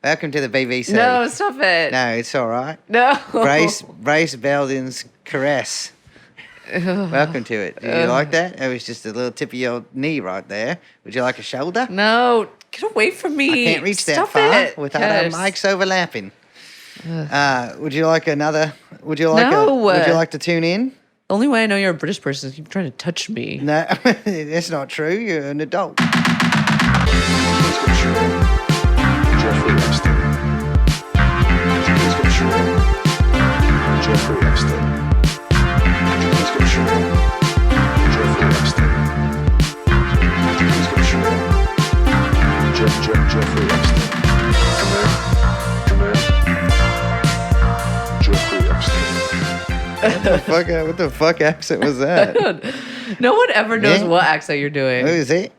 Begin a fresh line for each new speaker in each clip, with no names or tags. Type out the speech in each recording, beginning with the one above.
Welcome to the BBC.
No, stop it.
No, it's all right.
No.
Bryce Belden's caress. Welcome to it. Do you like that? It was just a little tip of your knee right there. Would you like a shoulder?
No, get away from me.
I can't reach
Stop
that far
it.
without our mics overlapping. Would you like another? Would you like Would you like to tune in?
The only way I know you're a British person is you keep trying to touch me.
No, that's not true. You're an adult.
Jeffrey Epstein. Jeffrey Epstein. Jeffrey Epstein. Jeffrey Epstein. Come in. Jeffrey Epstein.
What the fuck accent was that?
No one ever knows what accent you're doing.
What is it?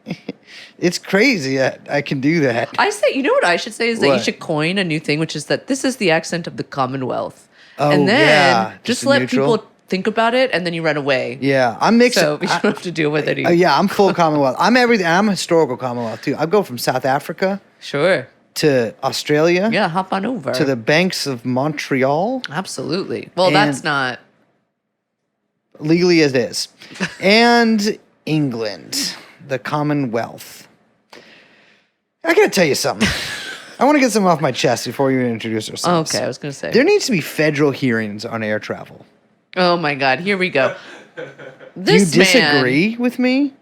It's crazy that I can do that.
I say, you know what I should say is that you
What?
should coin a new thing, which is that this is the accent of the Commonwealth.
Oh,
and then
yeah.
just
Just
let
neutral.
people think about it, and then you run away.
Yeah, I'm mixed.
So you don't have to deal with it.
Yeah, I'm full Commonwealth. I'm everything. I'm historical Commonwealth too. I go from South Africa
Sure.
to Australia.
Yeah, hop on over.
To the banks of Montreal,
Absolutely. Well,
And-
that's not.
legally as it is, and England, the Commonwealth. I gotta tell you something. I want to get something off my chest before you introduce ourselves.
Okay, I was going to say.
There needs to be federal hearings on air travel.
Oh my God, here we go.
Do you
This man-
disagree with me?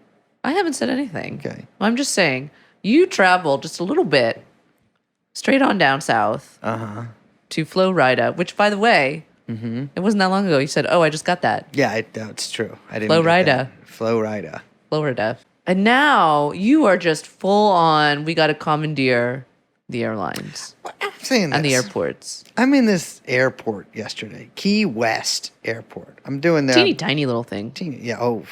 I haven't said anything.
Okay.
I'm just saying, you travel just a little bit, straight on down south to Florida, which, by the way, it wasn't that long ago. You said, "Oh, I just got that."
Yeah, that's true. I didn't.
Florida.
Florida.
Florida. And now you are just full on. We got to commandeer the airlines
I'm saying
and the
this.
airports.
I'm in this airport yesterday, Key West Airport. I'm doing the
Teeny tiny little thing.
Yeah. Oh,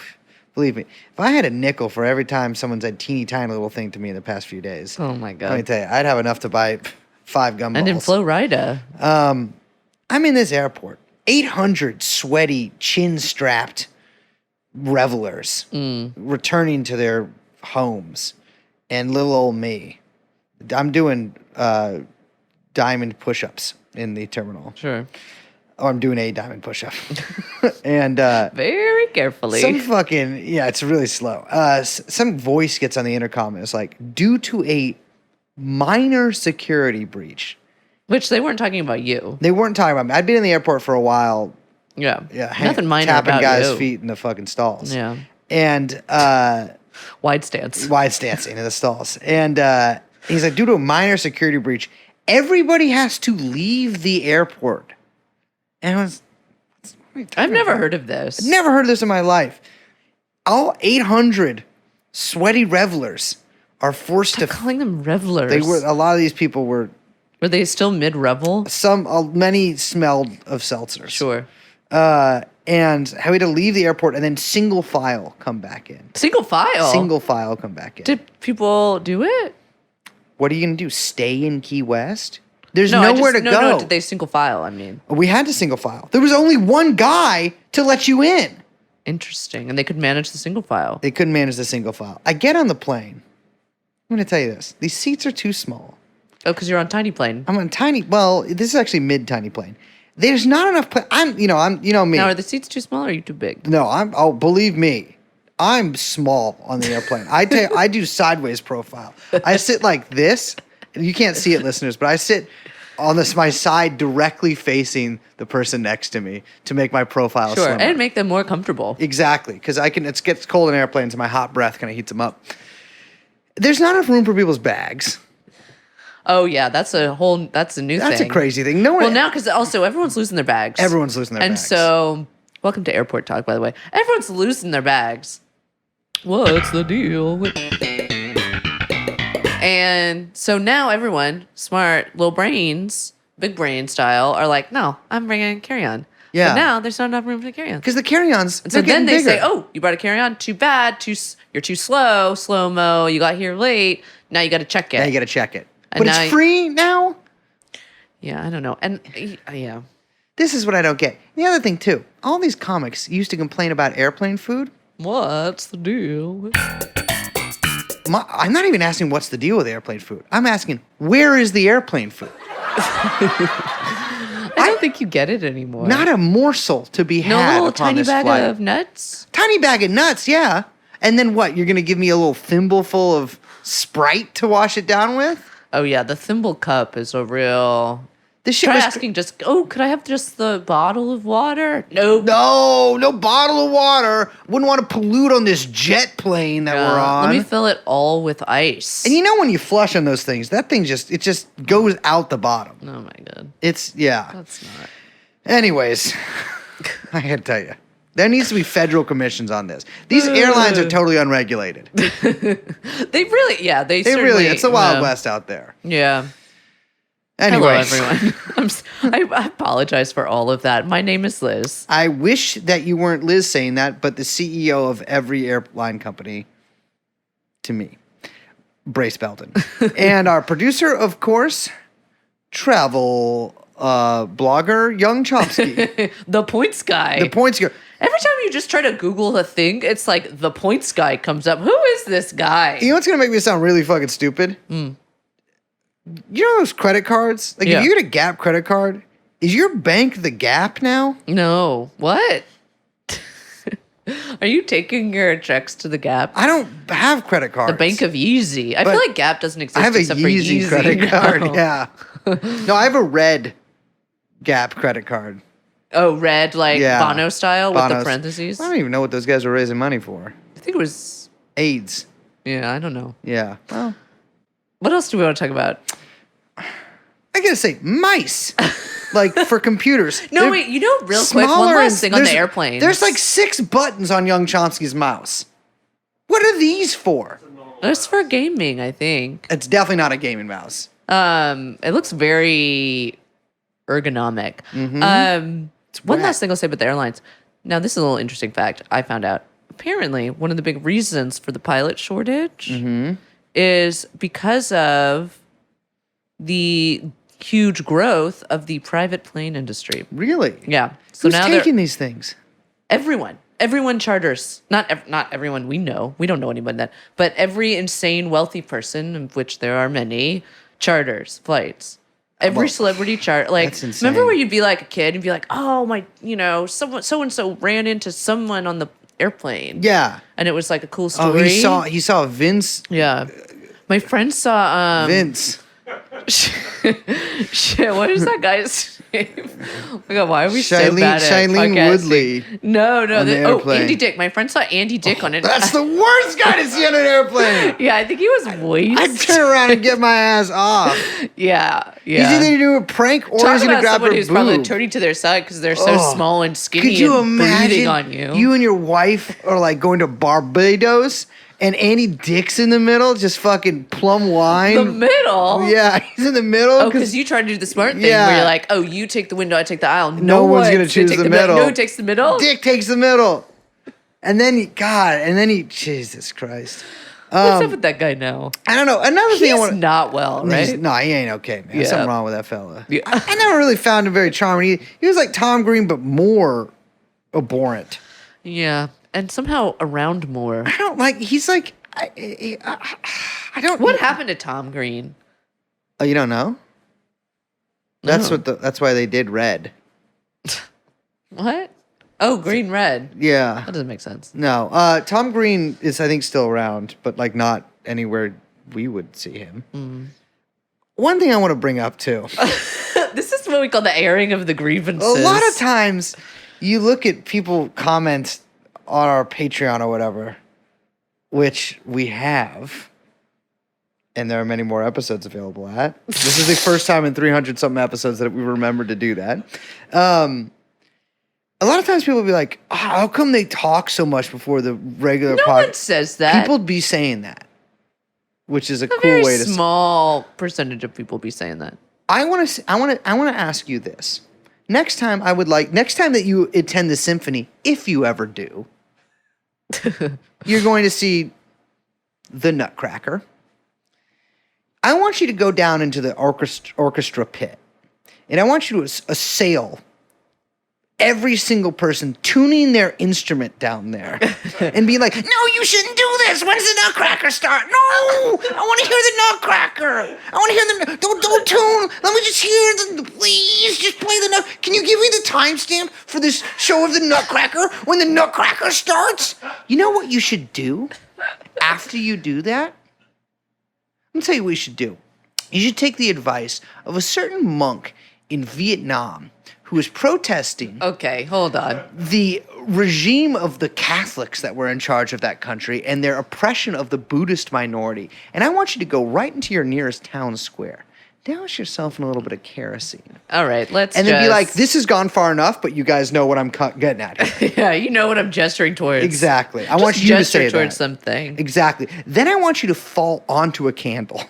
believe me. If I had a nickel for every time someone said teeny tiny little thing to me in the past few days,
Oh my
let me
God.
tell you, I'd have enough to buy 5 gumballs.
And in Florida,
I'm in this airport. 800 sweaty, chin-strapped revelers returning to their homes, and little old me. I'm doing diamond push-ups in the terminal.
sure,
Or I'm doing a diamond push-up. And
very carefully.
some fucking, yeah, it's really slow. Some voice gets on the intercom and it's like, due to a minor security breach.
Which they weren't talking about you.
They weren't talking about me. I'd been in the airport for a while.
Yeah.
Yeah,
Nothing minor
tapping
about
guys'
you.
feet in the fucking stalls.
Yeah.
And
Wide stance.
wide stancing in the stalls. And he's like, due to a minor security breach, everybody has to leave the airport. And I was, what are you talking
I've never
about?
heard of this.
Never heard of this in my life. All 800 sweaty revelers are forced
Stop
to.
calling them revelers.
They were. A lot of these people were.
Were they still mid-revel?
Many smelled of seltzers.
Sure.
And how we had to leave the airport and then single file come back in.
Single file?
Single file come back in.
Did people do it?
What are you gonna do? Stay in Key West? There's
No,
nowhere to
no,
go.
No, did they single file? I mean,
We had to single file. There was only one guy to let you in.
interesting. And they could manage the single file.
They couldn't manage the single file. I get on the plane. I'm gonna tell you this: these seats are too small.
Oh, because you're on tiny plane.
I'm on tiny. Well, this is actually mid tiny plane. There's not enough. I'm you know me.
Now, are the seats too small or are you too big?
No, oh, believe me, I'm small on the airplane. I do sideways profile. I sit like this. You can't see it, listeners, but I sit on my side directly facing the person next to me to make my profile
Sure.
slimmer.
And make them more comfortable.
Exactly, because it gets cold in airplanes, and my hot breath kind of heats them up. There's not enough room for people's bags.
Oh, yeah. That's a new thing.
That's a crazy thing. No one.
Well, now, because also everyone's losing their bags.
Everyone's losing their
and
bags.
so, welcome to airport talk, by the way. Everyone's losing their bags. What's the deal with... And so now everyone, smart little brains, big brain style, are like, no, I'm bringing carry-on.
Yeah.
But now there's not enough room for the carry-on.
Because the carry-ons,
So
they're
then
getting
they
bigger.
say, oh, you brought a carry-on? Too bad. You're too slow-mo. You got here late. Now you got to check it.
Now you got to check it.
And
But
now
it's free now?
Yeah, I don't know. And yeah.
This is what I don't get. The other thing, too, all these comics used to complain about airplane food.
What's the deal?
I'm not even asking what's the deal with airplane food. I'm asking, where is the airplane food?
I don't think you get it anymore.
Not a morsel to be
no
had
little
upon
tiny
this
bag
flight.
of nuts.
Tiny bag of nuts, yeah. And then what? You're going to give me a little thimble full of Sprite to wash it down with?
Oh yeah, the thimble cup is a real.
This shit
Try
was
asking could I have just the bottle of water? Nope.
no bottle of water. Wouldn't want to pollute on this jet plane that we're on.
Let me fill it all with ice.
And you know when you flush on those things, that thing just goes out the bottom.
Oh my god.
It's yeah.
That's not.
Anyways, I gotta tell you, there needs to be federal commissions on this. These airlines are totally unregulated.
They really, they
Really, it's the Wild
yeah.
West out there.
Yeah.
Anyways,
Hello, everyone. I apologize for all of that. My name is Liz.
I wish that you weren't Liz saying that, but the CEO of every airline company to me, Brace Belton. And our producer, of course, travel blogger, Young Chomsky.
The points guy.
The points go.
Every time you just try to Google a thing, it's like the points guy comes up. Who is this guy?
You know what's going to make me sound really fucking stupid? You know those credit cards? Like,
Yeah.
if you get a Gap credit card, is your bank the Gap now?
No. What? Are you taking your checks to the Gap?
I don't have credit cards.
The Bank of Yeezy. I
But
feel like Gap doesn't exist
I have a
except
Yeezy
for Yeezy
credit card.
now.
Yeah. No, I have a red Gap credit card.
Oh, red, like
Yeah.
Bono style with the
Bono's-
parentheses?
I don't even know what those guys were raising money for.
I think it was,
AIDS.
yeah, I don't know.
Yeah. Well,
What else do we want to talk about?
I gotta say, mice. Like for computers.
No,
They're
wait, real quick, one
smaller
last
and
thing on the
there's-
airplane.
There's like 6 buttons on Young Chomsky's mouse. What are these for?
It's for gaming, I think.
It's definitely not a gaming mouse.
It looks very ergonomic. One
whack.
last thing I'll say about the airlines. Now, this is a little interesting fact I found out. Apparently, one of the big reasons for the pilot shortage is because of the huge growth of the private plane industry.
Really?
Yeah. So
Who's
now
taking these things?
everyone charters. Not everyone we know. We don't know anyone that, but every insane wealthy person, of which there are many, charters flights. Every
Well,
celebrity chart, like,
that's insane.
remember where you'd be like a kid and be like, oh my, someone so and so ran into someone on the airplane.
Yeah.
And it was like a cool
Oh,
story.
he saw Vince.
Yeah. My friend saw
Vince.
shit, what is that guy's name? Oh my god, why are we so bad at
Shailene
podcasting?
Woodley.
No,
on the airplane.
Andy Dick. My friend saw Andy Dick on it.
That's the worst guy to see on an airplane.
Yeah, I think he was wasted.
I'd turn around and get my ass off.
Yeah.
He's either going to do a prank or
Talk
he's going to
about
grab her
someone who's probably
boob.
turning to their side because they're so
Oh.
small and skinny
Could you
and breathing
imagine
on you.
you and your wife are like going to Barbados and Andy Dick's in the middle, just fucking plum wine?
the middle?
Yeah, he's in the middle.
Oh, because you try to do the smart thing
Yeah.
where you're like, oh, you take the window, I take the aisle.
No one's
one.
gonna choose
Take
the middle.
No, who takes the middle?
Dick takes the middle. And then Jesus Christ.
What's up with that guy now?
I don't know. Another thing I
He's
want
not well, right?
No, he ain't okay, man. There's
Yeah.
something wrong with that fella.
Yeah.
I never really found him very charming. He was like Tom Green, but more abhorrent.
Yeah. And somehow around more.
I don't like. He's like. I don't.
What happened to Tom Green?
Oh, you don't know? That's
No.
That's why they did Red.
What? Oh, green, red.
Yeah.
That doesn't make sense.
No. Tom Green is, I think, still around, but like not anywhere we would see him. One thing I want to bring up too.
This is what we call the airing of the grievances.
A lot of times, you look at people comment on our Patreon or whatever, which we have, and there are many more episodes available at. This is the first time in 300-something episodes that we remembered to do that. A lot of times people will be like, oh, how come they talk so much before the regular
No
podcast?
one says that.
People be saying that, which is a
a
cool
very
way to.
small percentage of people be saying that.
I want to ask you this. Next time that you attend the Symphony, if you ever do, you're going to see the Nutcracker. I want you to go down into the orchestra pit, and I want you to assail every single person tuning their instrument down there and being like, no, you shouldn't do this. When's the Nutcracker start? No, I want to hear the Nutcracker. I want to hear the, don't tune. Let me just hear the, please just play the Nut. Can you give me the timestamp for this show of the Nutcracker when the Nutcracker starts? You know what you should do after you do that? Let me tell you what you should do. You should take the advice of a certain monk in Vietnam who was protesting
Okay, hold on.
the regime of the Catholics that were in charge of that country and their oppression of the Buddhist minority. And I want you to go right into your nearest town square. Douse yourself in a little bit of kerosene.
All right, let's
And then be
just-
like, this has gone far enough, but you guys know what I'm getting at here.
Yeah, you know what I'm gesturing towards.
Exactly. I
Just
want you to
gesture
say
towards
that.
something.
Exactly. Then I want you to fall onto a candle.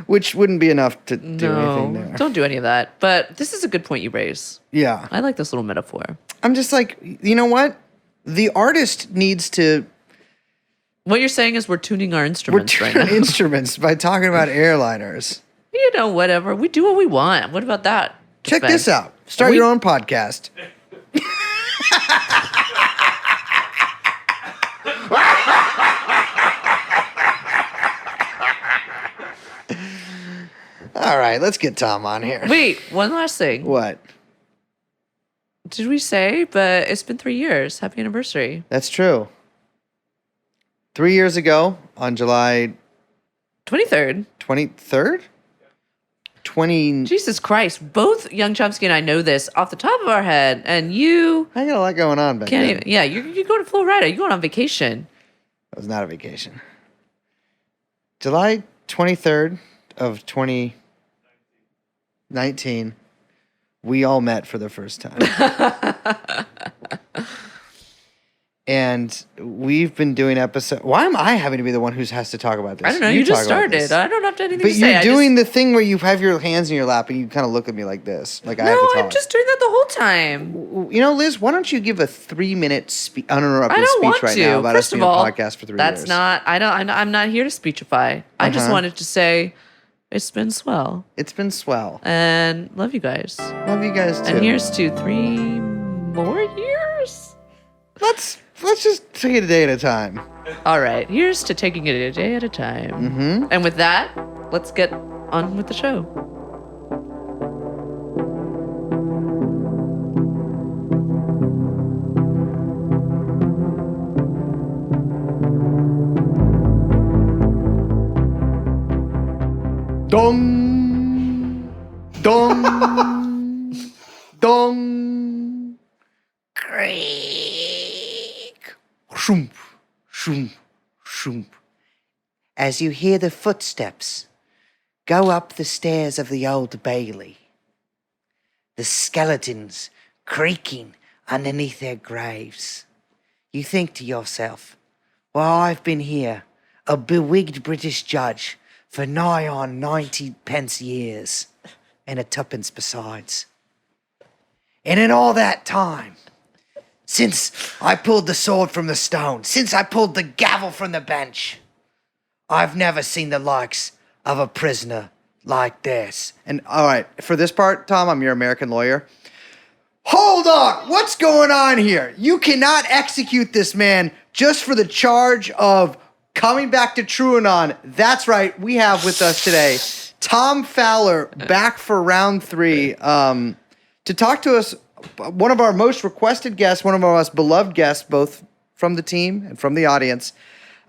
Which wouldn't be enough to do anything
No,
there.
don't do any of that. But this is a good point you raise.
Yeah.
I like this little metaphor.
I'm just like, you know what? The artist needs to
What you're saying is we're tuning our instruments right now.
return instruments by talking about airliners.
You know, whatever. We do what we want. What about that?
Check
defense?
this out. Start
We-
your own podcast. All right, let's get Tom on here.
Wait, one last thing.
What?
Did we say? But it's been 3 years. Happy anniversary.
That's true. 3 years ago, on July
23rd.
23rd? 20...
Jesus Christ. Both Young Chomsky and I know this off the top of our head. And you
I got a lot going on back
can't
then.
even. Yeah, you're going to Florida. You're going on vacation.
It was not a vacation. July 23rd of 2019, we all met for the first time. And we've been doing episodes. Why am I having to be the one who has to talk about this?
I don't know. You just
talk about
started.
this.
I don't have anything
But
to say.
you're doing the thing where you have your hands in your lap and you kind of look at me like this. Like I have to
No,
talk.
I'm just doing that the whole time.
You know, Liz, why don't you give a 3-minute uninterrupted
I don't
speech
want
right
to.
now about
First
us
of
being
all,
a podcast for 3
that's
years?
not. I'm not here to speechify. I just
Uh-huh.
wanted to say it's been swell
It's been swell.
and love you guys.
Love you guys too.
And here's to 3 more years.
Let's just take it a day at a time.
All right, here's to taking it a day at a time.
Mm-hmm.
And with that, let's get on with the show.
Dong, dong, dong. Creak. Shoomp, shoomp, shoomp. As you hear the footsteps go up the stairs of the Old Bailey, the skeletons creaking underneath their graves, you think to yourself, well, I've been here, a bewigged British judge, for nigh on 90 pence years, and a tuppence besides. And in all that time, since I pulled the sword from the stone, since I pulled the gavel from the bench, I've never seen the likes of a prisoner like this. And all right, for this part, Tom, I'm your American lawyer. Hold on, what's going on here? You cannot execute this man just for the charge of coming back to TrueAnon. That's right, we have with us today Tom Fowler, back for round 3, to talk to us, one of our most requested guests, one of our most beloved guests, both from the team and from the audience.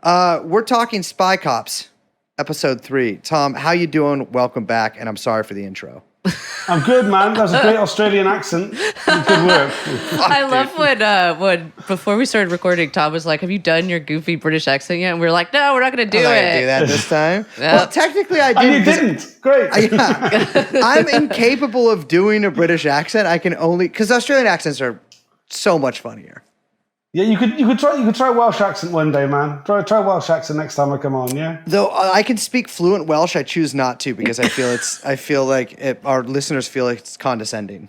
We're talking Spy Cops, episode 3. Tom, how you doing? Welcome back, and I'm sorry for the intro.
I'm good, man. That was a great Australian accent. Good work.
I love when before we started recording, Tom was like, "Have you done your goofy British accent yet?" And we were like, "No, we're not going to do
I'm not
it."
gonna do that this time.
Yeah.
Well, technically I did.
And you
'cause
didn't. Great.
I'm incapable of doing a British accent. I can only because Australian accents are so much funnier.
Yeah, you could try Welsh accent one day, man. Try Welsh accent next time I come on. Yeah.
Though I can speak fluent Welsh, I choose not to because I feel like our listeners feel like it's condescending.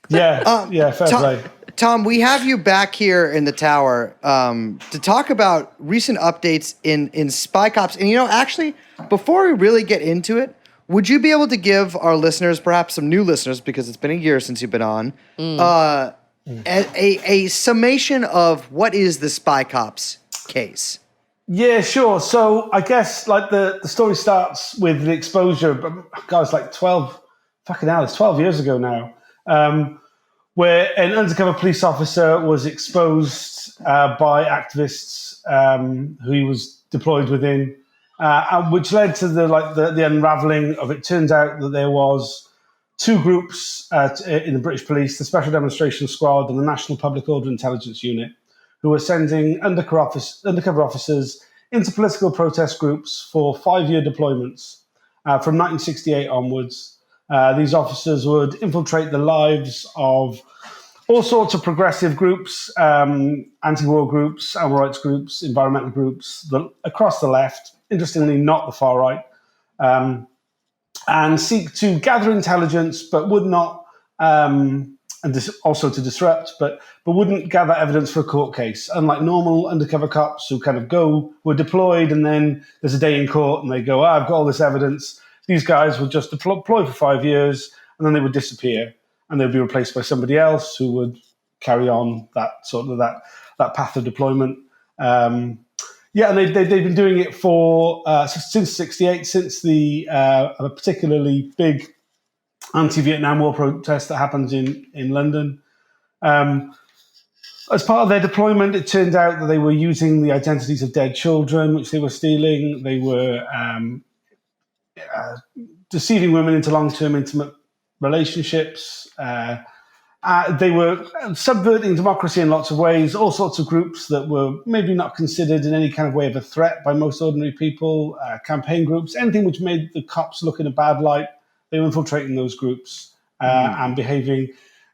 Yeah. Yeah. Fair play.
Tom, we have you back here in the tower to talk about recent updates in Spy Cops. And actually, before we really get into it, Would you be able to give our listeners, perhaps some new listeners, because it's been a year since you've been on, a summation of what is the Spy Cops case?
Yeah, sure. So I guess like the story starts with the exposure, but guys, like 12, fucking hell, it's 12 years ago now, where an undercover police officer was exposed by activists who he was deployed within, which led to the unraveling of it. Turns out that there was two groups in the British Police, the Special Demonstration Squad and the National Public Order Intelligence Unit, who were sending undercover officers into political protest groups for 5-year deployments from 1968 onwards. These officers would infiltrate the lives of all sorts of progressive groups, anti-war groups, animal rights groups, environmental groups, across the left, interestingly not the far right, and seek to gather intelligence, but would not, also to disrupt, but wouldn't gather evidence for a court case. Unlike normal undercover cops who kind of were deployed, and then there's a day in court and they go, I've got all this evidence. These guys would just deploy for 5 years and then they would disappear and they'd be replaced by somebody else who would carry on that path of deployment. And they've been doing it for since '68, since the a particularly big anti-Vietnam War protest that happened in London. As part of their deployment, it turned out that they were using the identities of dead children, which they were stealing. They were deceiving women into long-term intimate relationships. They were subverting democracy in lots of ways, all sorts of groups that were maybe not considered in any kind of way of a threat by most ordinary people, campaign groups, anything which made the cops look in a bad light. They were infiltrating those groups and behaving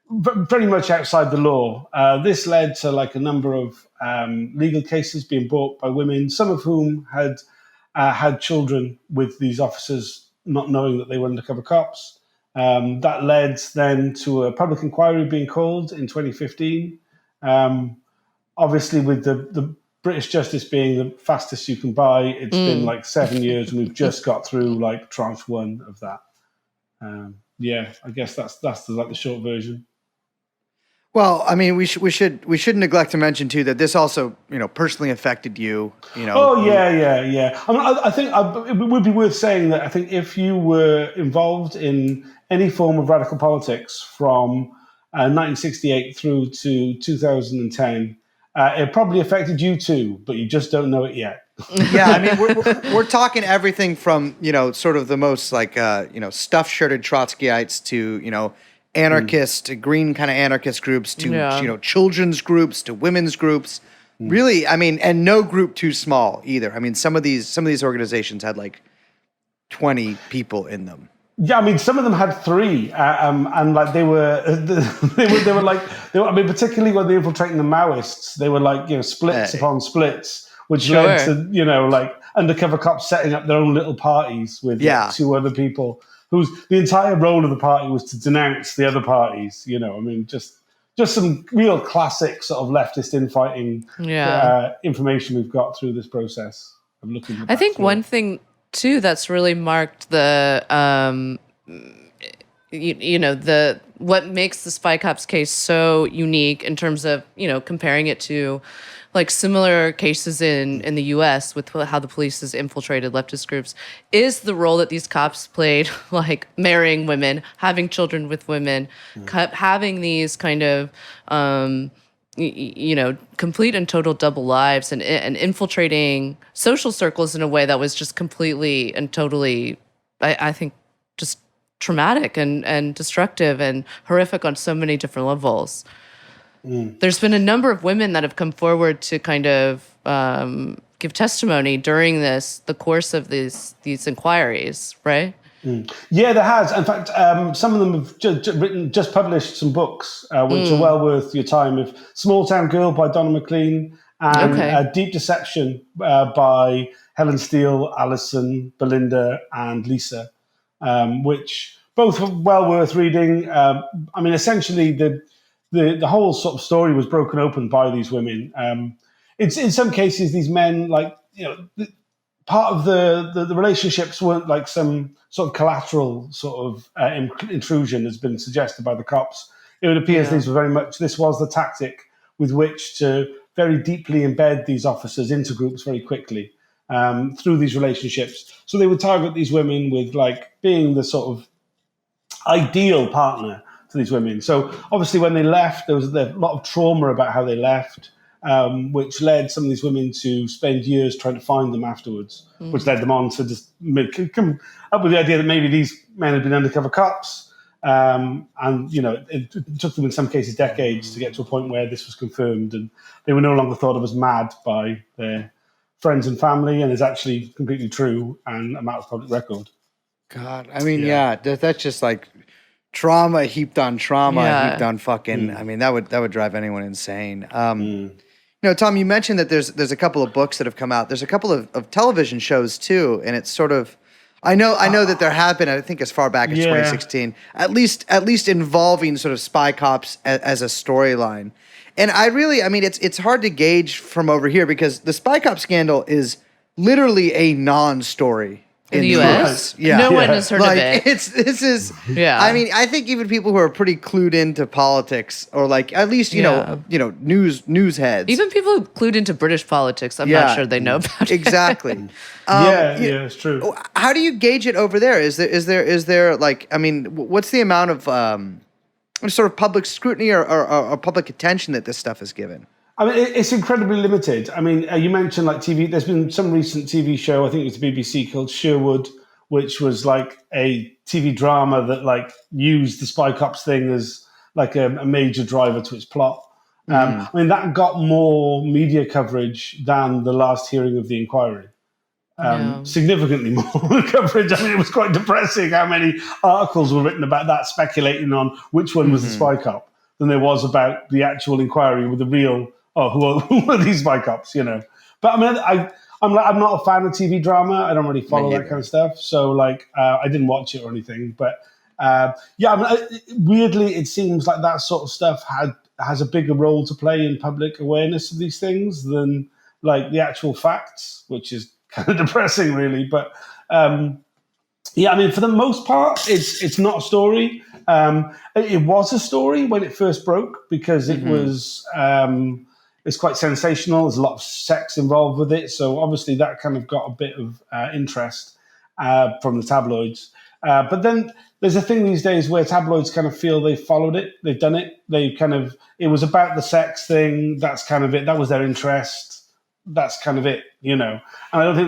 very much outside the law. This led to like a number of legal cases being brought by women, some of whom had children with these officers, not knowing that they were undercover cops. That led then to a public inquiry being called in 2015. Obviously, with the British justice being the fastest you can buy, it's been like 7 years, and we've just got through like tranche 1 of that. I guess that's the short version.
Well, I mean, we shouldn't neglect to mention too that this also, personally affected you.
Oh yeah. I mean, I think it would be worth saying that I think if you were involved in any form of radical politics from 1968 through to 2010, it probably affected you too, but you just don't know it yet.
Yeah, I mean, we're talking everything from sort of the most like stuff-shirted Trotskyites to anarchist, green kind of anarchist groups to children's groups to women's groups. Really, I mean, and no group too small either. I mean, some of these organizations had like 20 people in them.
Yeah, I mean, some of them had 3, and like they were like, I mean, particularly when they were infiltrating the Maoists, they were like splits upon splits, which led to like undercover cops setting up their own little parties with like, 2 other people whose the entire role of the party was to denounce the other parties. I mean, just some real classic sort of leftist infighting information we've got through this process of looking.
I think one thing too that's really marked the the what makes the Spy Cops case so unique in terms of comparing it to like similar cases in the US with how the police has infiltrated leftist groups is the role that these cops played, like marrying women, having children with women, having these kind of complete and total double lives and infiltrating social circles in a way that was just completely and totally, I think, just traumatic and destructive and horrific on so many different levels. There's been a number of women that have come forward to kind of give testimony during the course of these inquiries, right?
Yeah, there has. In fact, some of them have just published some books, which are well worth your time. If Small Town Girl by Donna McLean and Deep Deception by Helen Steele, Alison, Belinda, and Lisa, which both are well worth reading. I mean, essentially, the whole sort of story was broken open by these women. In some cases, these men, like, part of the relationships weren't like some sort of collateral sort of intrusion has been suggested by the cops. It would appear these were very much, this was the tactic with which to very deeply embed these officers into groups very quickly through these relationships. So they would target these women with like being the sort of ideal partner to these women. So obviously when they left, there was a lot of trauma about how they left, which led some of these women to spend years trying to find them afterwards, which led them on to just come up with the idea that maybe these men had been undercover cops. And, you know, it took them in some cases decades to get to a point where this was confirmed and they were no longer thought of as mad by their friends and family, and is actually completely true and a matter of public record.
God, I mean, that's just like trauma heaped on trauma heaped on fucking. I mean, that would drive anyone insane. You know, Tom, you mentioned that there's a couple of books that have come out. There's a couple of television shows too, and it's sort of. I know that there have been. I think as far back as 2016, at least involving sort of spy cops as a storyline. And I mean, it's hard to gauge from over here because the spy cop scandal is literally a non-story.
In the U.S.?
Yeah.
No one has heard of it.
This is, I mean, I think even people who are pretty clued into politics or like, at least, you know, news heads.
Even people clued into British politics, I'm not sure they know about it.
Exactly.
It's true.
How do you gauge it over there? Is there like, I mean, what's the amount of sort of public scrutiny or public attention that this stuff is given?
I mean, it's incredibly limited. I mean, you mentioned like TV. There's been some recent TV show, I think it was the BBC, called Sherwood, which was like a TV drama that like used the spy cops thing as like a major driver to its plot. I mean, that got more media coverage than the last hearing of the inquiry. Significantly more coverage. I mean, it was quite depressing how many articles were written about that, speculating on which one was the spy cop, than there was about the actual inquiry with the real. Oh, who are these spy cops? You know, but I mean, I'm not a fan of TV drama. I don't really follow that kind of stuff. So like, I didn't watch it or anything. But I mean, weirdly, it seems like that sort of stuff has a bigger role to play in public awareness of these things than like the actual facts, which is kind of depressing, really. But I mean, for the most part, it's not a story. It was a story when it first broke because it was. It's quite sensational. There's a lot of sex involved with it. So obviously that kind of got a bit of interest from the tabloids. But then there's a thing these days where tabloids kind of feel they've followed it. They've done it. It was about the sex thing. That's kind of it. That was their interest. That's kind of it, you know. And I don't think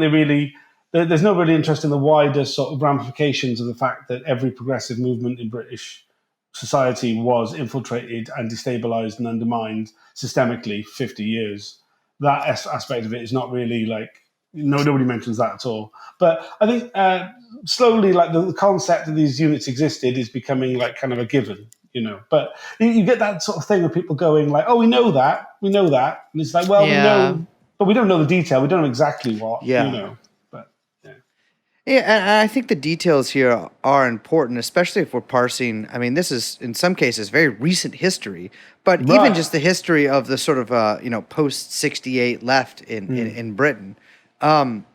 there's no really interest in the wider sort of ramifications of the fact that every progressive movement in British society was infiltrated and destabilized and undermined systemically for 50 years. That aspect of it is not really like, nobody mentions that at all. But I think slowly, like the concept that these units existed is becoming like kind of a given, you know. But you get that sort of thing of people going like, oh, we know that. And it's like, well, we know, but we don't know the detail. We don't know exactly what, you know.
Yeah, and I think the details here are important, especially if we're parsing. I mean, this is in some cases very recent history, but even just the history of the sort of post 68 left in Britain. One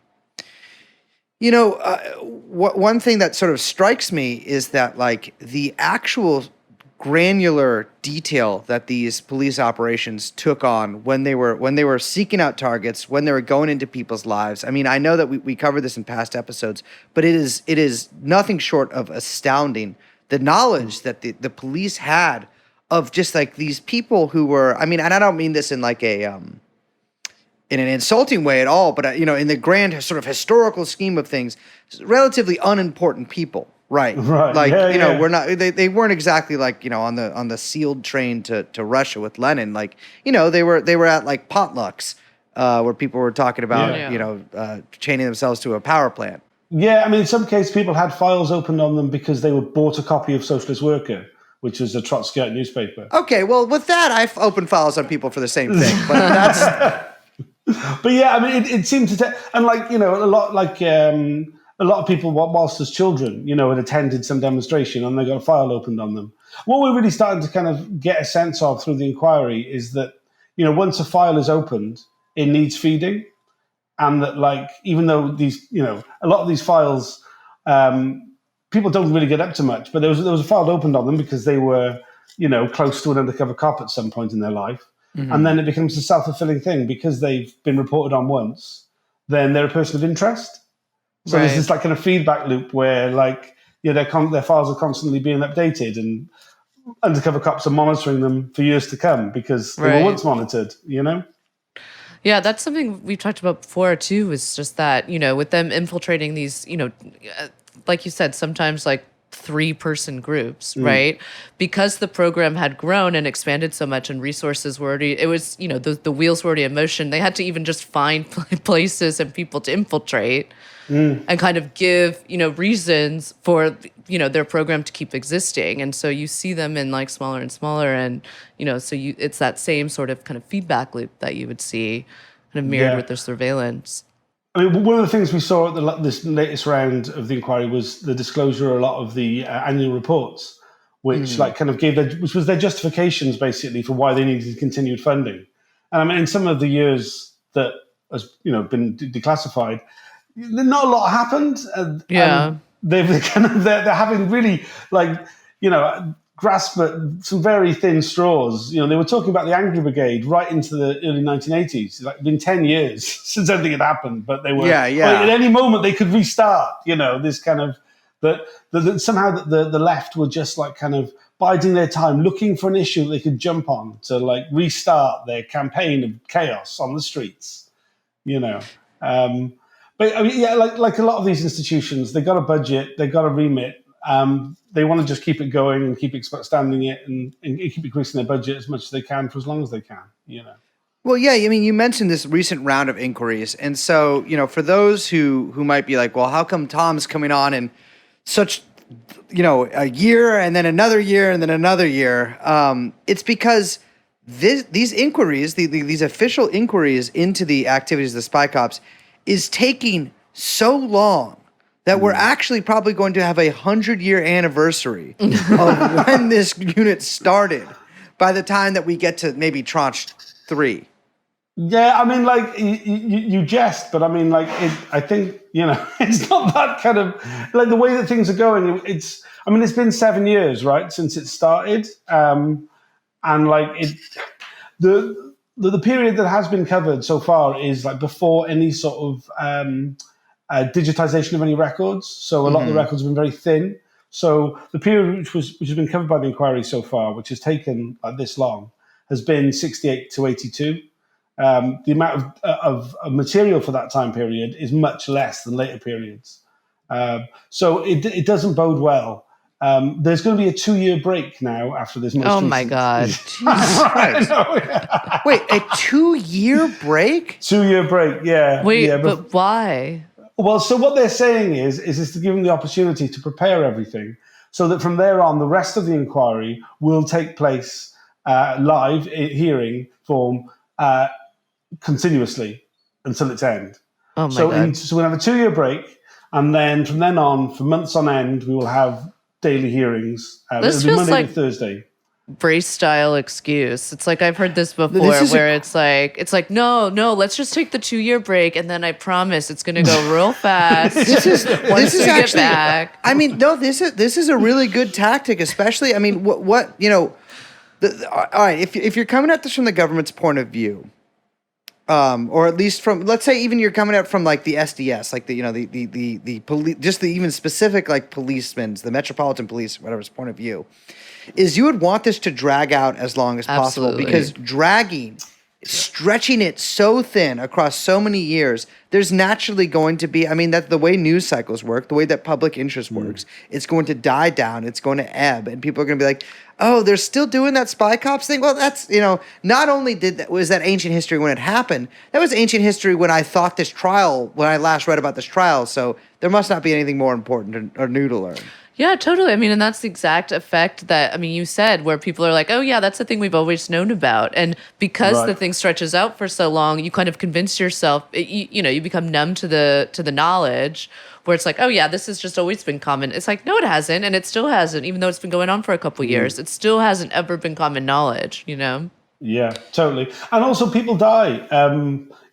thing that sort of strikes me is that like the actual granular detail that these police operations took on when they were seeking out targets, when they were going into people's lives. I mean, I know that we covered this in past episodes, but it is nothing short of astounding, the knowledge that the police had of just like these people who were, I mean, and I don't mean this in like a in an insulting way at all, but in the grand sort of historical scheme of things, relatively unimportant people. Right. Like, we're not, they weren't exactly like, on the sealed train to Russia with Lenin. Like, they were at like potlucks where people were talking about, chaining themselves to a power plant.
Yeah. I mean, in some cases, people had files opened on them because they bought a copy of Socialist Worker, which was a Trotskyite newspaper.
Okay. Well, with that, I've opened files on people for the same thing, but that's.
But yeah, I mean, it seemed to, and like, a lot of people, whilst as children, had attended some demonstration and they got a file opened on them. What we're really starting to kind of get a sense of through the inquiry is that, once a file is opened, it needs feeding. and that like even though these a lot of these files people don't really get up to much, but there was a file opened on them because they were close to an undercover cop at some point in their life, and then it becomes a self-fulfilling thing because they've been reported on once, then they're a person of interest. So there's this like kind of feedback loop where like their files are constantly being updated and undercover cops are monitoring them for years to come because they were once monitored,
Yeah, that's something we've talked about before too, is just that, with them infiltrating these, like you said, sometimes like 3-person groups, right? Because the program had grown and expanded so much and resources were already, it was, the wheels were already in motion. They had to even just find places and people to infiltrate and kind of give, reasons for, their program to keep existing. And so you see them in like smaller and smaller and, so it's that same sort of kind of feedback loop that you would see kind of mirrored with their surveillance.
I mean, one of the things we saw at this latest round of the inquiry was the disclosure of a lot of the annual reports, which like kind of which was their justifications basically for why they needed continued funding. And I mean, in some of the years that has been declassified, not a lot happened. They're having really like grasp at some very thin straws. They were talking about the Angry Brigade right into the early 1980s. Like, it's been 10 years since anything had happened, but they were like, at any moment they could restart. This kind of that somehow the left were just like kind of biding their time, looking for an issue that they could jump on to like restart their campaign of chaos on the streets. But I mean, like a lot of these institutions, they got a budget, they got a remit. They want to just keep it going and keep expanding it and keep increasing their budget as much as they can for as long as they can,
Well, yeah, I mean, you mentioned this recent round of inquiries. And so, for those who might be like, well, how come Tom's coming on in such, a year and then another year and then another year? It's because these inquiries, these official inquiries into the activities of the spy cops is taking so long that we're actually probably going to have a 100-year anniversary of when this unit started by the time that we get to maybe tranche 3.
Yeah, I mean, like, you jest, but I mean, like, I think, it's not that kind of, like, the way that things are going, it's been 7 years, right, since it started, and, like, the period that has been covered so far is, like, before any sort of digitization of any records. So a lot of the records have been very thin. So the period which has been covered by the inquiry so far, which has taken this long, has been 68 to 82. The amount of material for that time period is much less than later periods. So it doesn't bode well. There's going to be a 2-year break now after this most recent...
my God.
Wait, a 2-year break?
2-year break, yeah.
Wait,
yeah,
but why?
Well, so what they're saying is to give them the opportunity to prepare everything so that from there on, the rest of the inquiry will take place live, hearing form, continuously until its end.
Oh, my God.
So we'll have a 2-year break, and then from then on, for months on end, we will have daily hearings.
This
it'll be
feels
Monday
like
to Thursday.
Brace style excuse. It's like I've heard this before, it's like no, let's just take the 2-year break, and then I promise it's going to go real fast.
This is actually.
Get back.
I mean, no, this is a really good tactic, especially. I mean, what all right, if you're coming at this from the government's point of view, or at least from, let's say, even you're coming out from like the SDS, like the police, just the even specific like policemen's, the Metropolitan Police, whatever's point of view, is you would want this to drag out as long as possible.
Absolutely.
Because stretching it so thin across so many years, there's naturally going to be, I mean, that the way news cycles work, the way that public interest works, it's going to die down, it's going to ebb, and people are going to be like, oh, they're still doing that spy cops thing? Well, that's, not only was that ancient history when it happened, that was ancient history when I thought when I last read about this trial, so there must not be anything more important or new to learn.
Yeah, totally. I mean, and that's the exact effect that, you said, where people are like, oh, yeah, that's the thing we've always known about. And because the thing stretches out for so long, you kind of convince yourself, you become numb to the knowledge, where it's like, oh, yeah, this has just always been common. It's like, no, it hasn't. And it still hasn't, even though it's been going on for a couple years. It still hasn't ever been common knowledge,
Yeah, totally. And also people die.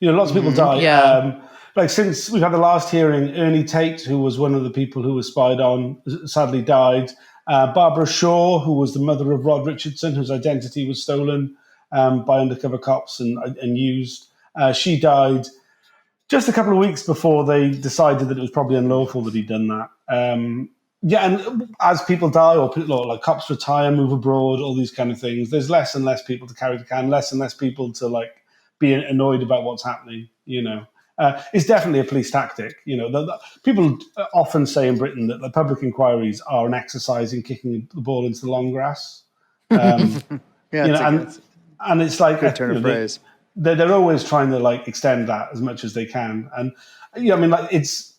Lots of people die.
Yeah.
like since we've had the last hearing, Ernie Tate, who was one of the people who was spied on, sadly died. Barbara Shaw, who was the mother of Rod Richardson, whose identity was stolen by undercover cops and used. She died just a couple of weeks before they decided that it was probably unlawful that he'd done that. And as people die or like cops retire, move abroad, all these kind of things, there's less and less people to carry the can, less and less people to like be annoyed about what's happening, you know. It's definitely a police tactic. You know, people often say in Britain that the public inquiries are an exercise in kicking the ball into the long grass.
Yeah,
You know, and it's like
good turn of phrase.
They're always trying to like extend that as much as they can. And I mean, like it's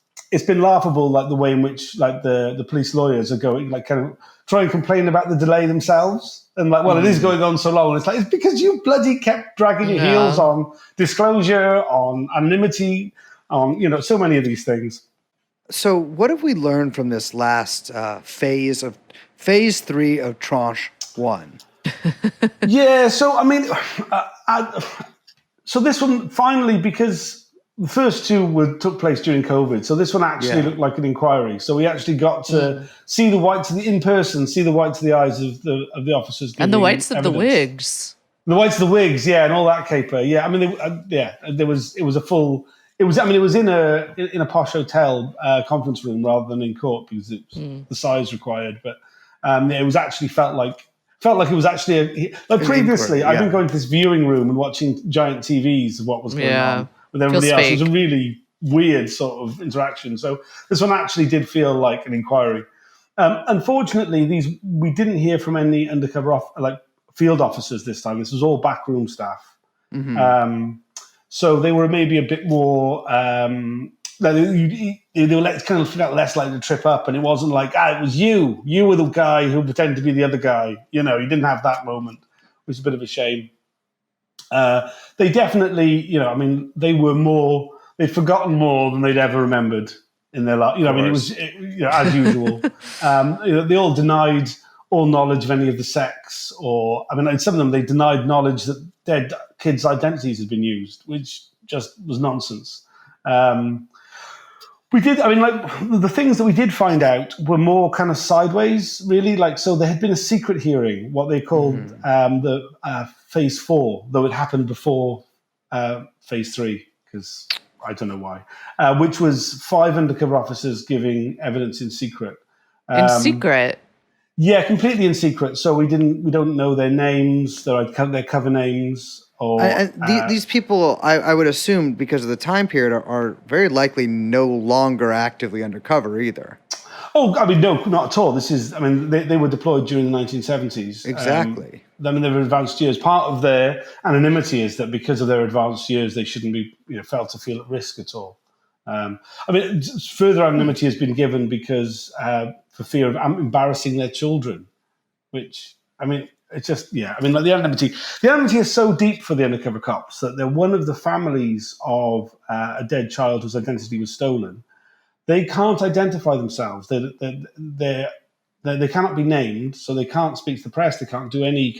been laughable, like the way in which like the police lawyers are going, like kind of try and complain about the delay themselves. And like, well, it is going on so long. It's like, it's because you bloody kept dragging your heels on disclosure, on anonymity, on, you know, so many of these things.
So what have we learned from this last phase 3 of tranche 1?
Yeah. So, I mean, so this one finally, because the first two took place during COVID, so this one actually looked like an inquiry. So we actually got to see the whites of in person, see the whites of the eyes of the officers,
And the whites of the
evidence.
wigs.
The whites of the wigs, yeah, and all that caper. Yeah, I mean, it was in a posh hotel conference room rather than in court because it was the size required. But it was actually felt like it was actually previously. I've been going to this viewing room and watching giant TVs of what was going on with everybody else. It was a really weird sort of interaction. So this one actually did feel like an inquiry. Unfortunately, we didn't hear from any undercover field officers this time. This was all backroom staff. Mm-hmm. So they were maybe a bit more. They were kind of less likely to trip up, and it wasn't like, it was you. You were the guy who pretended to be the other guy. You know, you didn't have that moment, which is a bit of a shame. They definitely, you know, I mean, they'd forgotten more than they'd ever remembered in their life. You know, I mean, it was as usual. They all denied all knowledge of any of the sex, or I mean, in some of them they denied knowledge that dead kids' identities had been used, which just was nonsense. We did, I mean, like the things that we did find out were more kind of sideways, really. Like, so there had been a secret hearing, what they called the phase 4, though it happened before phase 3, because I don't know why, which was 5 undercover officers giving evidence in secret.
In secret?
Yeah, completely in secret. So we don't know their names, their cover names.
These people, I would assume, because of the time period, are very likely no longer actively undercover either. Oh, I mean, no, not at all. They were deployed during the 1970s. Exactly.
I mean, they were advanced years. Part of their anonymity is that because of their advanced years, they shouldn't be felt to feel at risk at all. I mean, further anonymity has been given because for fear of embarrassing their children, which, I mean, it's just, I mean, like the anonymity is so deep for the undercover cops that they're one of the families of a dead child whose identity was stolen. They can't identify themselves. They cannot be named, so they can't speak to the press. They can't do any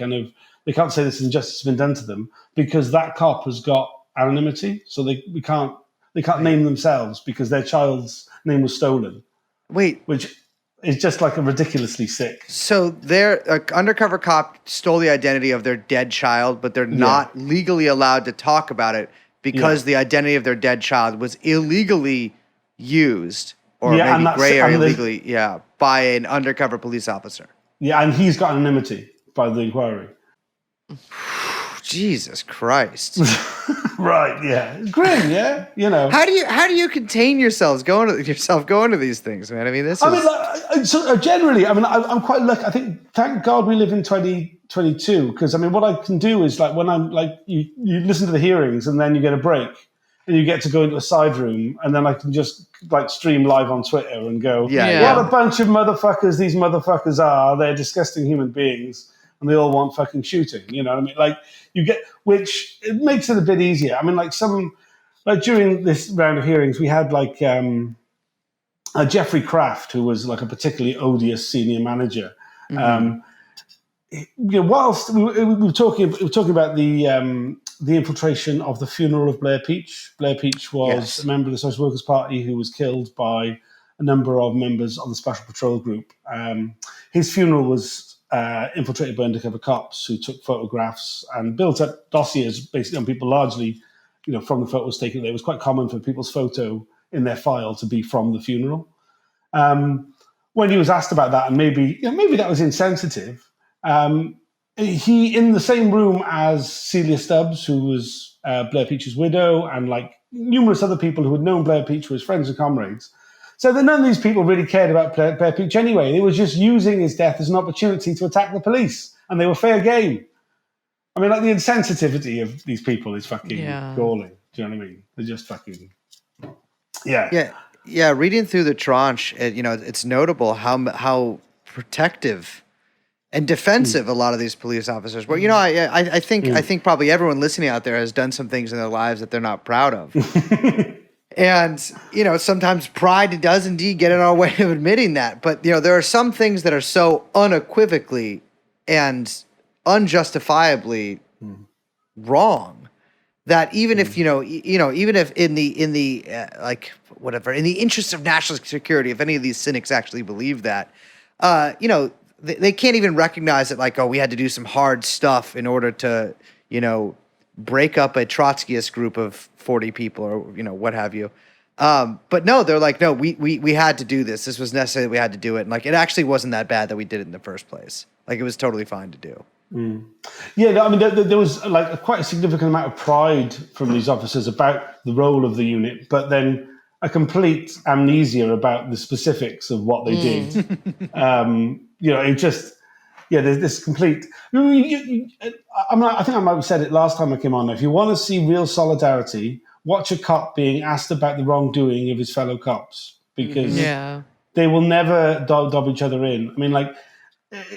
they can't say this injustice has been done to them because that cop has got anonymity. So they can't name themselves because their child's name was stolen.
Wait.
Which is just like a ridiculously sick.
So their undercover cop stole the identity of their dead child, but they're not legally allowed to talk about it because the identity of their dead child was illegally used, or maybe gray or illegally, by an undercover police officer. Yeah,
and he's got anonymity by the inquiry.
Jesus Christ.
Right, yeah. Grim, yeah. You know.
How do you contain yourself going to these things, man? I mean,
generally, I mean, I'm quite lucky. I think, thank God we live in 2022, because I mean, what I can do is like when I'm like, you listen to the hearings and then you get a break and you get to go into a side room and then I can just like stream live on Twitter and go, what a bunch of motherfuckers these motherfuckers are. They're disgusting human beings. And they all want fucking shooting, you know what I mean? Like which it makes it a bit easier. I mean, like during this round of hearings, we had like Jeffrey Kraft, who was like a particularly odious senior manager. Mm-hmm. whilst we were talking about the infiltration of the funeral of Blair Peach. Blair Peach was
Yes.
a member of the Social Workers Party who was killed by a number of members of the Special Patrol Group. His funeral was infiltrated by undercover cops who took photographs and built up dossiers basically on people, largely, from the photos taken there. It was quite common for people's photo in their file to be from the funeral. When he was asked about that, and maybe that was insensitive, he, in the same room as Celia Stubbs, who was Blair Peach's widow, and like numerous other people who had known Blair Peach, were his friends and comrades, said that none of these people really cared about Blair Peach anyway. They were just using his death as an opportunity to attack the police, and they were fair game. I mean, like, the insensitivity of these people is fucking galling. Do you know what I mean? They're just fucking,
Yeah, reading through the tranche, it's notable how protective and defensive a lot of these police officers were. I think probably everyone listening out there has done some things in their lives that they're not proud of. And, sometimes pride does indeed get in our way of admitting that. But, there are some things that are so unequivocally and unjustifiably wrong that even if, even if in the interest of national security, if any of these cynics actually believe that, they can't even recognize that, like, we had to do some hard stuff in order to, break up a Trotskyist group of 40 people or, what have you. But no, they're like, no, we had to do this. This was necessary that we had to do it. And like, it actually wasn't that bad that we did it in the first place. Like, it was totally fine to do.
Yeah, I mean, there was like quite a significant amount of pride from these officers about the role of the unit, but then a complete amnesia about the specifics of what they did. It just, there's this complete. I think I might have said it last time I came on. If you want to see real solidarity, watch a cop being asked about the wrongdoing of his fellow cops, because they will never dob each other in. I mean, like,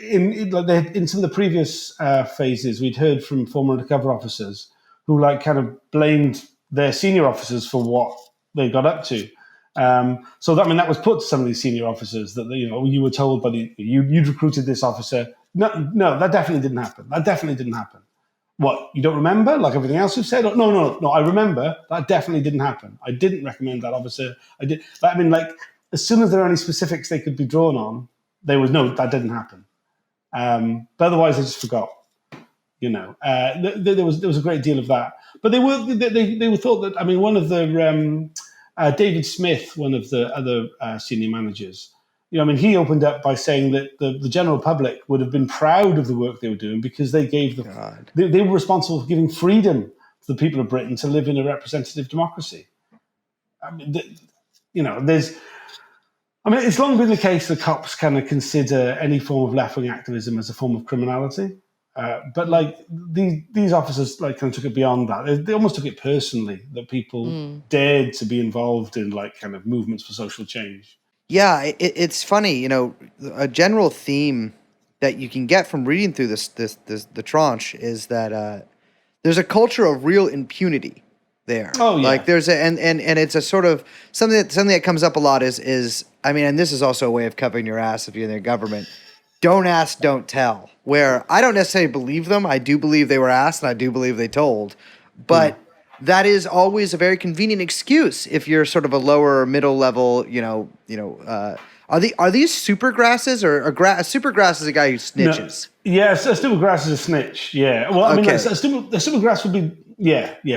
in some of the previous phases, we'd heard from former undercover officers who kind of blamed their senior officers for what they got up to. So that was put to some of these senior officers that you were told by you'd recruited this officer. No, that definitely didn't happen. That definitely didn't happen. What, you don't remember? Like everything else you've said? No, I remember. That definitely didn't happen. I didn't recommend that officer. I did. But, I mean, like, as soon as there are any specifics they could be drawn on, they was no, that didn't happen. But otherwise, they just forgot. There was a great deal of that. But they were thought that. I mean, one of the David Smith, one of the other senior managers, he opened up by saying that the general public would have been proud of the work they were doing because they gave they were responsible for giving freedom to the people of Britain to live in a representative democracy. I mean, it's long been the case that cops kind of consider any form of left-wing activism as a form of criminality. But like these officers kind of took it beyond that. They almost took it personally that people dared to be involved in kind of movements for social change.
Yeah, it's funny, a general theme that you can get from reading through the tranche is that there's a culture of real impunity there. Oh yeah. Like there's and it's a sort of something that comes up a lot is I mean, and this is also a way of covering your ass if you're in the government. Don't ask, don't tell. Where I don't necessarily believe them. I do believe they were asked and I do believe they told. But that is always a very convenient excuse if you're sort of a lower or middle level, are these supergrasses or a supergrass is a guy who snitches?
No. Yeah, a supergrass is a snitch. Yeah. Well, I mean, a supergrass would be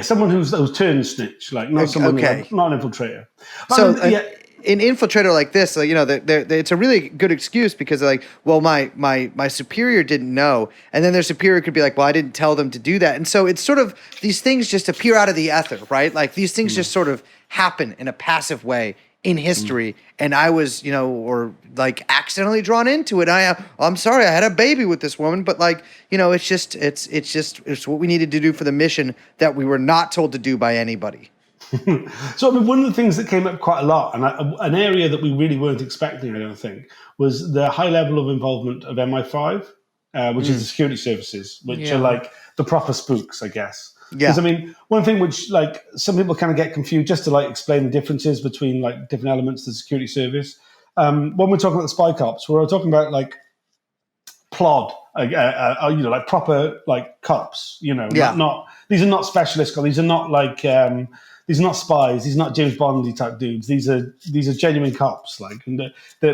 someone who's turned snitch, like not someone not an infiltrator.
An infiltrator like this, it's a really good excuse because they're like, well, my superior didn't know, and then their superior could be like, well, I didn't tell them to do that, and so it's sort of these things just appear out of the ether, right? Like these things just sort of happen in a passive way in history, and I was, or like accidentally drawn into it. I'm sorry, I had a baby with this woman, but it's what we needed to do for the mission that we were not told to do by anybody.
So, I mean, one of the things that came up quite a lot, and an area that we really weren't expecting, I don't think, was the high level of involvement of MI5, which is the security services, which are like the proper spooks, I guess. Yeah. Because, I mean, one thing which, some people kind of get confused, just to, explain the differences between, different elements of the security service. When we're talking about the spy cops, we're talking about, plod, like proper like cops.
Yeah.
Not these are not specialist cops. These are not like these are not spies. These are not James Bondy type dudes. These are genuine cops. Like, and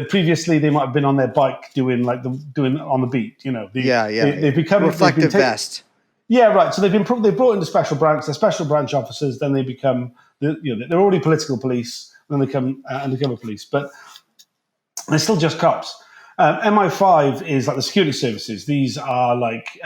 previously they might have been on their bike doing on the beat. They've become
reflective vest.
Yeah, right. So they've brought into special branch. They're special branch officers. Then they become they're already political police. Then they become undercover police, but they're still just cops. MI5 is like the security services. These are like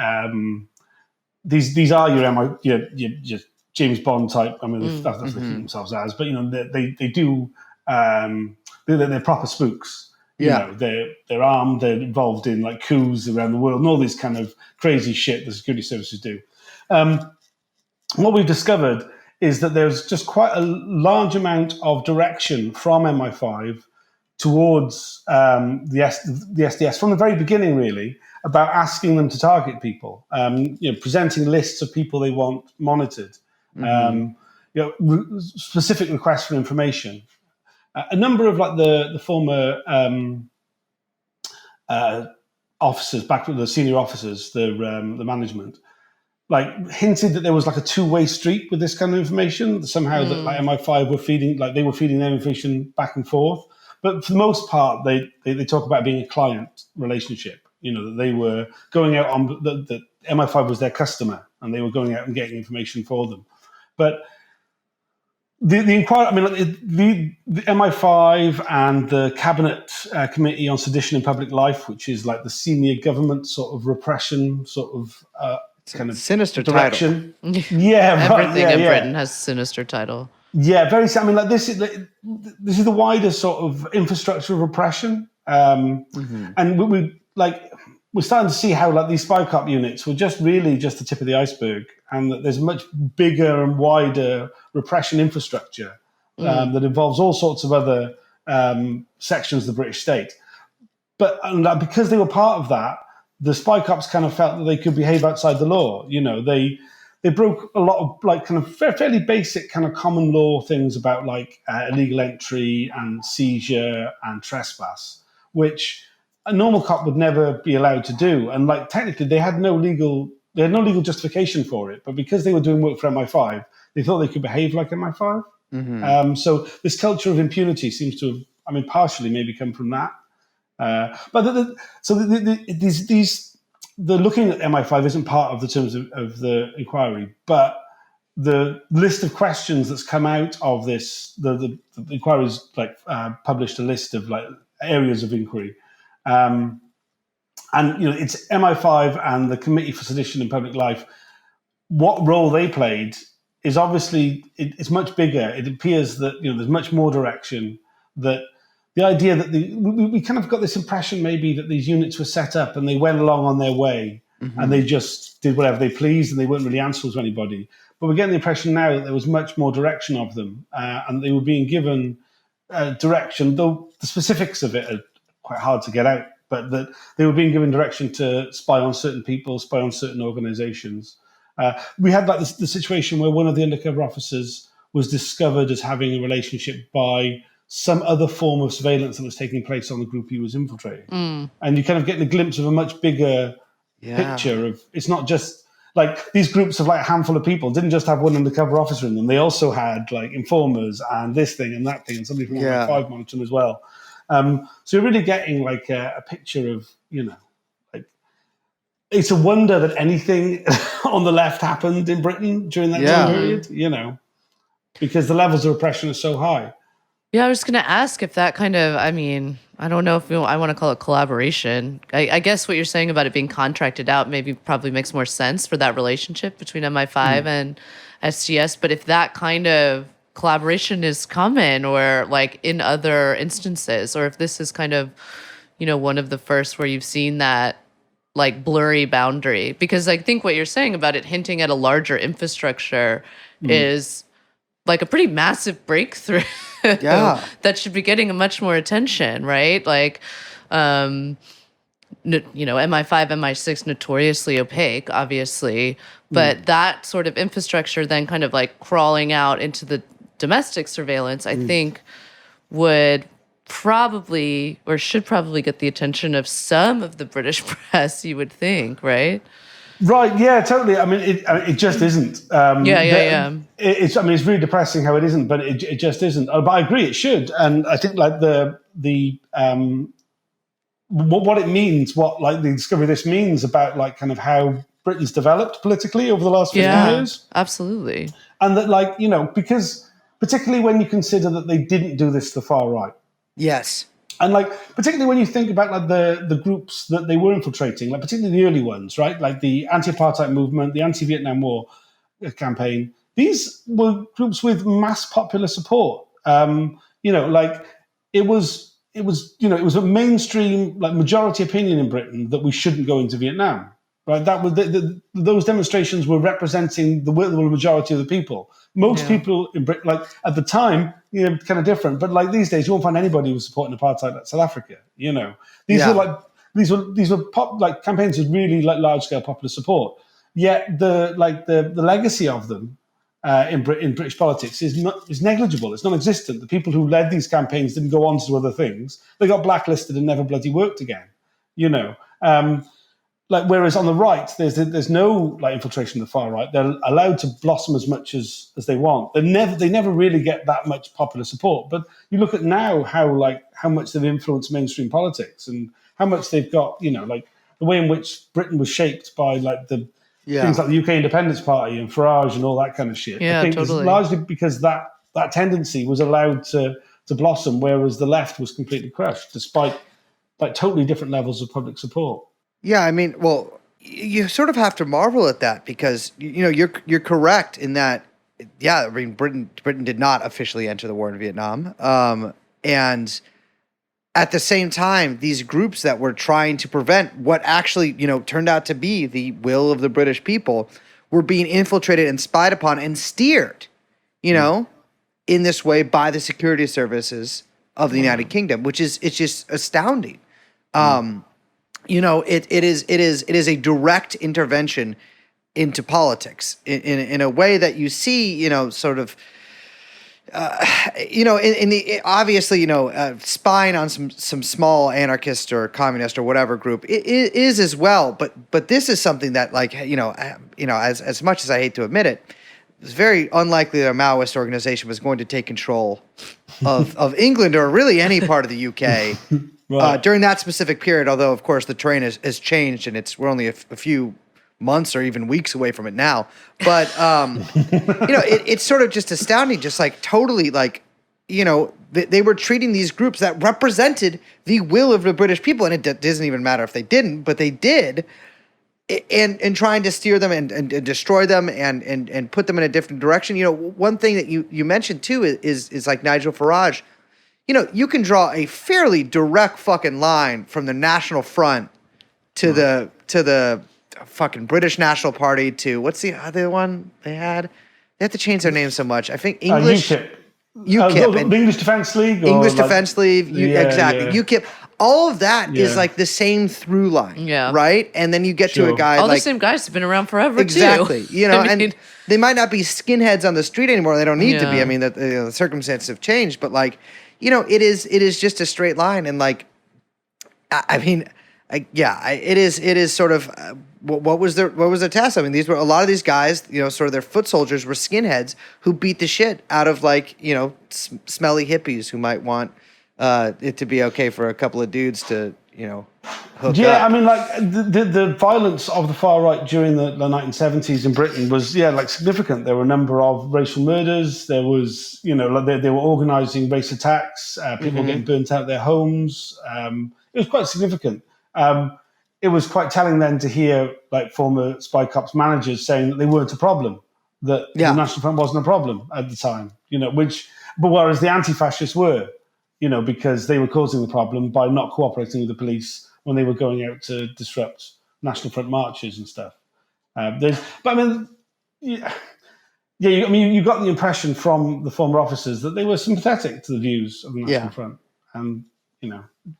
these are your James Bond type. I mean, that's what they keep themselves as. But they do. They're proper spooks. They're armed. They're involved in like coups around the world and all this kind of crazy shit the security services do. What we've discovered is that there's just quite a large amount of direction from MI5 towards the SDS from the very beginning, really, about asking them to target people, presenting lists of people they want monitored, specific requests for information. A number of like the former officers, back with the senior officers, the management, like hinted that there was like a two-way street with this kind of information. Somehow that like MI5 were feeding their information back and forth. But for the most part, they talk about being a client relationship. That they were going out on that MI5 was their customer, and they were going out and getting information for them. But the inquiry, I mean, the MI5 and the Cabinet Committee on Sedition in Public Life, which is like the senior government sort of repression, sort of kind of
sinister
direction.
title.
Yeah, right.
Everything in Britain has sinister title.
Yeah, very. I mean, like this is the wider sort of infrastructure of repression, and we're starting to see how like these spy cop units were just really just the tip of the iceberg, and that there's a much bigger and wider repression infrastructure that involves all sorts of other sections of the British state. But because they were part of that, the spy cops kind of felt that they could behave outside the law. They broke a lot of like kind of fairly basic kind of common law things about like illegal entry and seizure and trespass, which a normal cop would never be allowed to do. And like technically they had no legal justification for it, but because they were doing work for MI5, they thought they could behave like MI5. So this culture of impunity seems to have, I mean, partially maybe come from that. The looking at MI5 isn't part of the terms of the inquiry, but the list of questions that's come out of this, the inquiry's like published a list of like areas of inquiry, and it's MI5 and the Committee for Sedition in Public Life. What role they played is obviously it's much bigger. It appears that there's much more direction. That the idea that we kind of got this impression maybe that these units were set up and they went along on their way and they just did whatever they pleased and they weren't really answerable to anybody. But we're getting the impression now that there was much more direction of them and they were being given direction, though the specifics of it are quite hard to get out, but that they were being given direction to spy on certain people, spy on certain organizations. We had like the situation where one of the undercover officers was discovered as having a relationship by some other form of surveillance that was taking place on the group he was infiltrating. And you're kind of getting a glimpse of a much bigger picture of, it's not just like these groups of like a handful of people didn't just have one undercover officer in them. They also had like informers and this thing and that thing and somebody from MI5 monitoring as well. So you're really getting like a picture of, like it's a wonder that anything on the left happened in Britain during that time period, because the levels of repression are so high.
Yeah, I was going to ask if that kind of, I mean, I don't know if I want to call it collaboration. I guess what you're saying about it being contracted out probably makes more sense for that relationship between MI5 and STS. But if that kind of collaboration is common or like in other instances, or if this is kind of, one of the first where you've seen that like blurry boundary, because I think what you're saying about it hinting at a larger infrastructure is like a pretty massive breakthrough. That should be getting much more attention, right? Like, MI5, MI6 notoriously opaque, obviously, but that sort of infrastructure then kind of like crawling out into the domestic surveillance, I think would probably or should probably get the attention of some of the British press, you would think, right?
Right, yeah, totally. I mean, it just isn't.
Yeah.
It's I mean, it's really depressing how it isn't, but it just isn't. But I agree, it should. And I think like the what it means, what like the discovery of this means about like kind of how Britain's developed politically over the last 50 years,
absolutely.
and that like because particularly when you consider that they didn't do this to the far right.
Yes.
And like, particularly when you think about like the groups that they were infiltrating, like particularly the early ones, right? Like the anti-apartheid movement, the anti-Vietnam War campaign. These were groups with mass popular support. Like it was a mainstream, like majority opinion in Britain that we shouldn't go into Vietnam. Right? That was those demonstrations were representing the majority of the people. Most people in Britain, like at the time, kind of different. But like these days, you won't find anybody who was supporting apartheid like South Africa. These were like campaigns with really like large scale popular support. Yet the legacy of them in British politics is negligible. It's non-existent. The people who led these campaigns didn't go on to do other things. They got blacklisted and never bloody worked again. Whereas on the right, there's no like infiltration of the far right. They're allowed to blossom as much as they want. They never really get that much popular support. But you look at now how much they've influenced mainstream politics and how much they've got, the way in which Britain was shaped by like the things like the UK Independence Party and Farage and all that kind of shit.
Yeah,
I think
totally.
it's largely because that tendency was allowed to blossom, whereas the left was completely crushed, despite like totally different levels of public support.
Yeah, I mean, well, you sort of have to marvel at that because you're correct in that. Yeah, I mean, Britain did not officially enter the war in Vietnam, and at the same time, these groups that were trying to prevent what actually turned out to be the will of the British people were being infiltrated and spied upon and steered, in this way by the security services of the United Kingdom, it's just astounding. It is a direct intervention into politics in a way that you see, sort of, in the obviously, spying on some small anarchist or communist or whatever group is as well. But this is something that, like, as much as I hate to admit it, it's very unlikely that a Maoist organization was going to take control of England or really any part of the UK. Right. During that specific period, although of course the terrain has changed and we're only a few months or even weeks away from it now, but it's sort of just astounding, just like totally like they were treating these groups that represented the will of the British people, and it doesn't even matter if they didn't, but they did, and trying to steer them and destroy them and put them in a different direction. One thing that you mentioned too is like Nigel Farage. You can draw a fairly direct fucking line from the National Front to the fucking British National Party to what's the other one they had? They have to change their name so much. I think English UKIP
and English Defence League.
Defence League. Exactly. Yeah. UKIP. All of that is like the same through line. Yeah. Right? And then you get to a guy
all the same guys have been around forever
exactly,
too.
And they might not be skinheads on the street anymore. They don't need to be. I mean, the circumstances have changed, but like. It is just a straight line, and like, it is sort of what was their task? I mean, a lot of these guys, sort of their foot soldiers were skinheads who beat the shit out of like smelly hippies who might want it to be okay for a couple of dudes to hook up.
I mean, like the violence of the far right during the 1970s in Britain was like significant. There were a number of racial murders. There was they were organising race attacks. People getting burnt out of their homes. It was quite significant. It was quite telling then to hear like former Spy Cops managers saying that they weren't a problem, that the National Front wasn't a problem at the time. But whereas the anti-fascists were. Because they were causing the problem by not cooperating with the police when they were going out to disrupt National Front marches and stuff. You got the impression from the former officers that they were sympathetic to the views of the National Front, and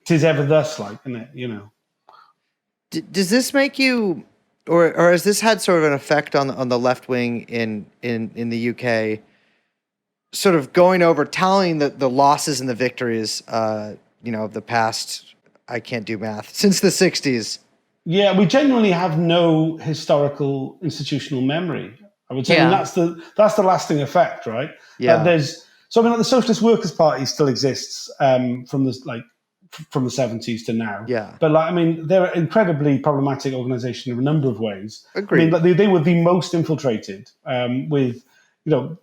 tis ever thus, like, isn't it?
Does this make you, or has this had sort of an effect on the left wing in the UK? sort of going over, tallying the losses and the victories, of the past. I can't do math since the '60s.
Yeah, we genuinely have no historical institutional memory. I would say, I mean,
Yeah.
that's the lasting effect, right?
Yeah.
The Socialist Workers' Party still exists from the '70s to now.
Yeah.
But I mean, they're an incredibly problematic organisation in a number of ways.
Agreed.
I mean, they were the most infiltrated with.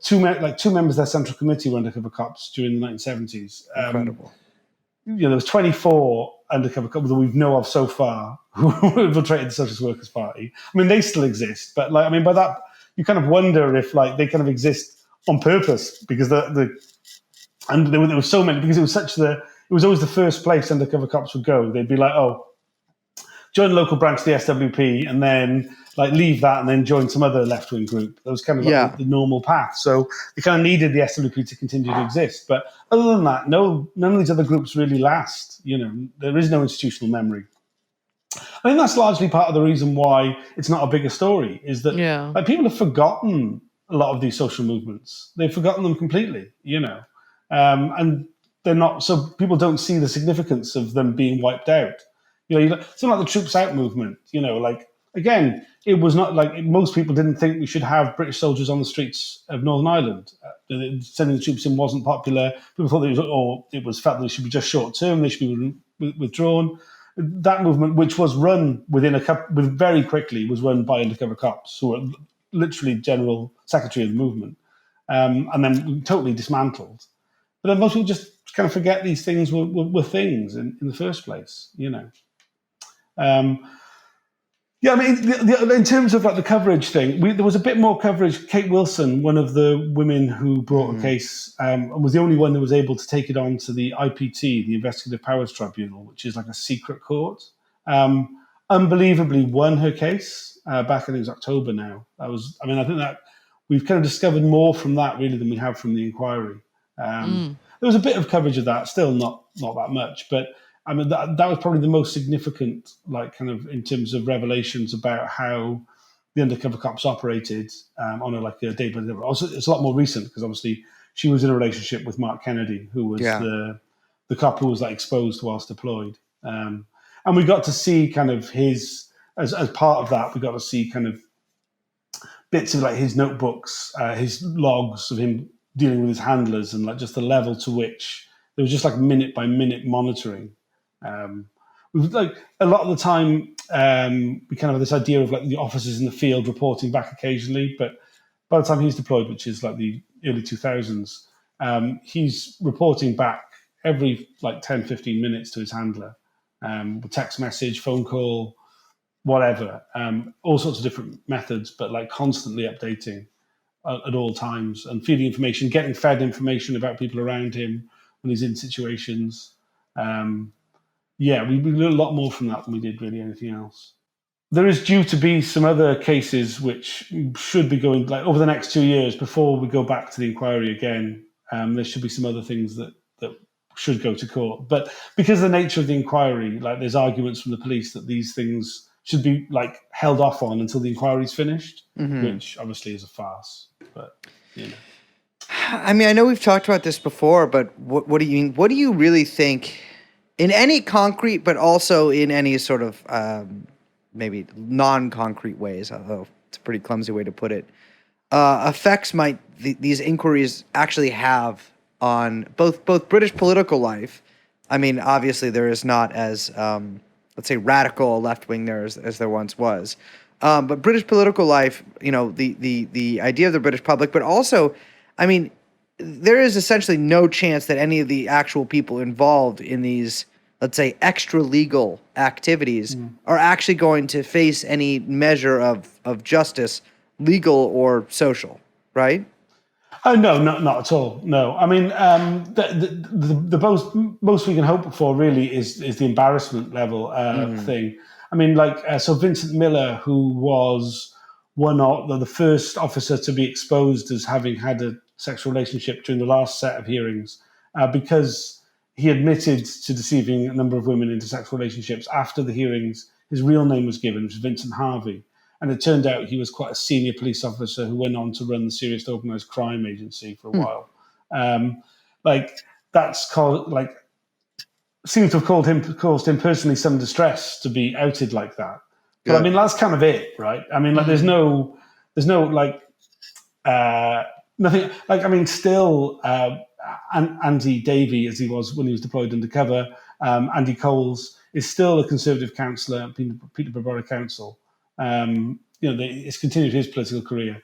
Two members of their central committee were undercover cops during the 1970s.
Incredible.
There was 24 undercover cops that we know of so far who infiltrated the Socialist Workers' Party. I mean, they still exist, but by that you kind of wonder if they kind of exist on purpose because there were so many, because it was always the first place undercover cops would go. They'd be like, oh, join the local branch of the SWP and then leave that and then join some other left-wing group. That was kind of the normal path. So they kind of needed the SWP to continue to exist. But other than that, none of these other groups really last. There is no institutional memory. I think that's largely part of the reason why it's not a bigger story, is that people have forgotten a lot of these social movements. They've forgotten them completely, and they're not, so people don't see the significance of them being wiped out. Something like the Troops Out movement, again, it was not most people didn't think we should have British soldiers on the streets of Northern Ireland. Sending the troops in wasn't popular. People thought it was felt that it should be just short term. They should be withdrawn. That movement, which was run very quickly, was run by undercover cops who were literally general secretary of the movement, and then totally dismantled. But then most people just kind of forget these things were things in the first place, I mean, in terms of the coverage thing, there was a bit more coverage. Kate Wilson, one of the women who brought a case, was the only one that was able to take it on to the IPT, the Investigative Powers Tribunal, which is like a secret court. Unbelievably won her case back, I think it was October now. I think that we've kind of discovered more from that really than we have from the inquiry. There was a bit of coverage of that, still not that much, but I mean, that was probably the most significant, kind of in terms of revelations about how the undercover cops operated on a day-by-day. Also, it's a lot more recent because obviously she was in a relationship with Mark Kennedy, who was the cop who was exposed whilst deployed. And we got to see kind of his, as part of that, we got to see kind of bits of his notebooks, his logs of him dealing with his handlers, and just the level to which there was just minute by minute monitoring. A lot of the time, we kind of have this idea of the officers in the field reporting back occasionally, but by the time he's deployed, which is the early 2000s, he's reporting back every 10, 15 minutes to his handler, with text message, phone call, whatever, all sorts of different methods, but constantly updating at all times and feeding information, getting fed information about people around him when he's in situations. We learned a lot more from that than we did really anything else. There is due to be some other cases which should be going over the next 2 years before we go back to the inquiry again. There should be some other things that should go to court. But because of the nature of the inquiry, there's arguments from the police that these things should be held off on until the inquiry's finished, which obviously is a farce. But
I mean, I know we've talked about this before, but what do you really think? In any concrete, but also in any sort of maybe non-concrete ways, although it's a pretty clumsy way to put it, effects might these inquiries actually have on both British political life. I mean, obviously there is not as let's say radical left-wing there as there once was, but British political life, the idea of the British public, but also, I mean, there is essentially no chance that any of the actual people involved in these, let's say, extra legal activities are actually going to face any measure of justice, legal or social, right?
Oh no, not at all. No, I mean, the most we can hope for really is the embarrassment level thing. I mean, so Vincent Miller, who was one of the first officer to be exposed as having had a sexual relationship during the last set of hearings, because he admitted to deceiving a number of women into sexual relationships. After the hearings, his real name was given, which was Vincent Harvey. And it turned out he was quite a senior police officer who went on to run the Serious Organised Crime Agency for a while. Like that's seems to have caused him personally some distress to be outed like that. But
Good.
I mean, that's kind of it, right? I mean, like there's no like nothing. Like I mean, still Andy Davey, as he was when he was deployed undercover, Andy Coles is still a Conservative councillor at Peterborough Borough Council. It's continued his political career.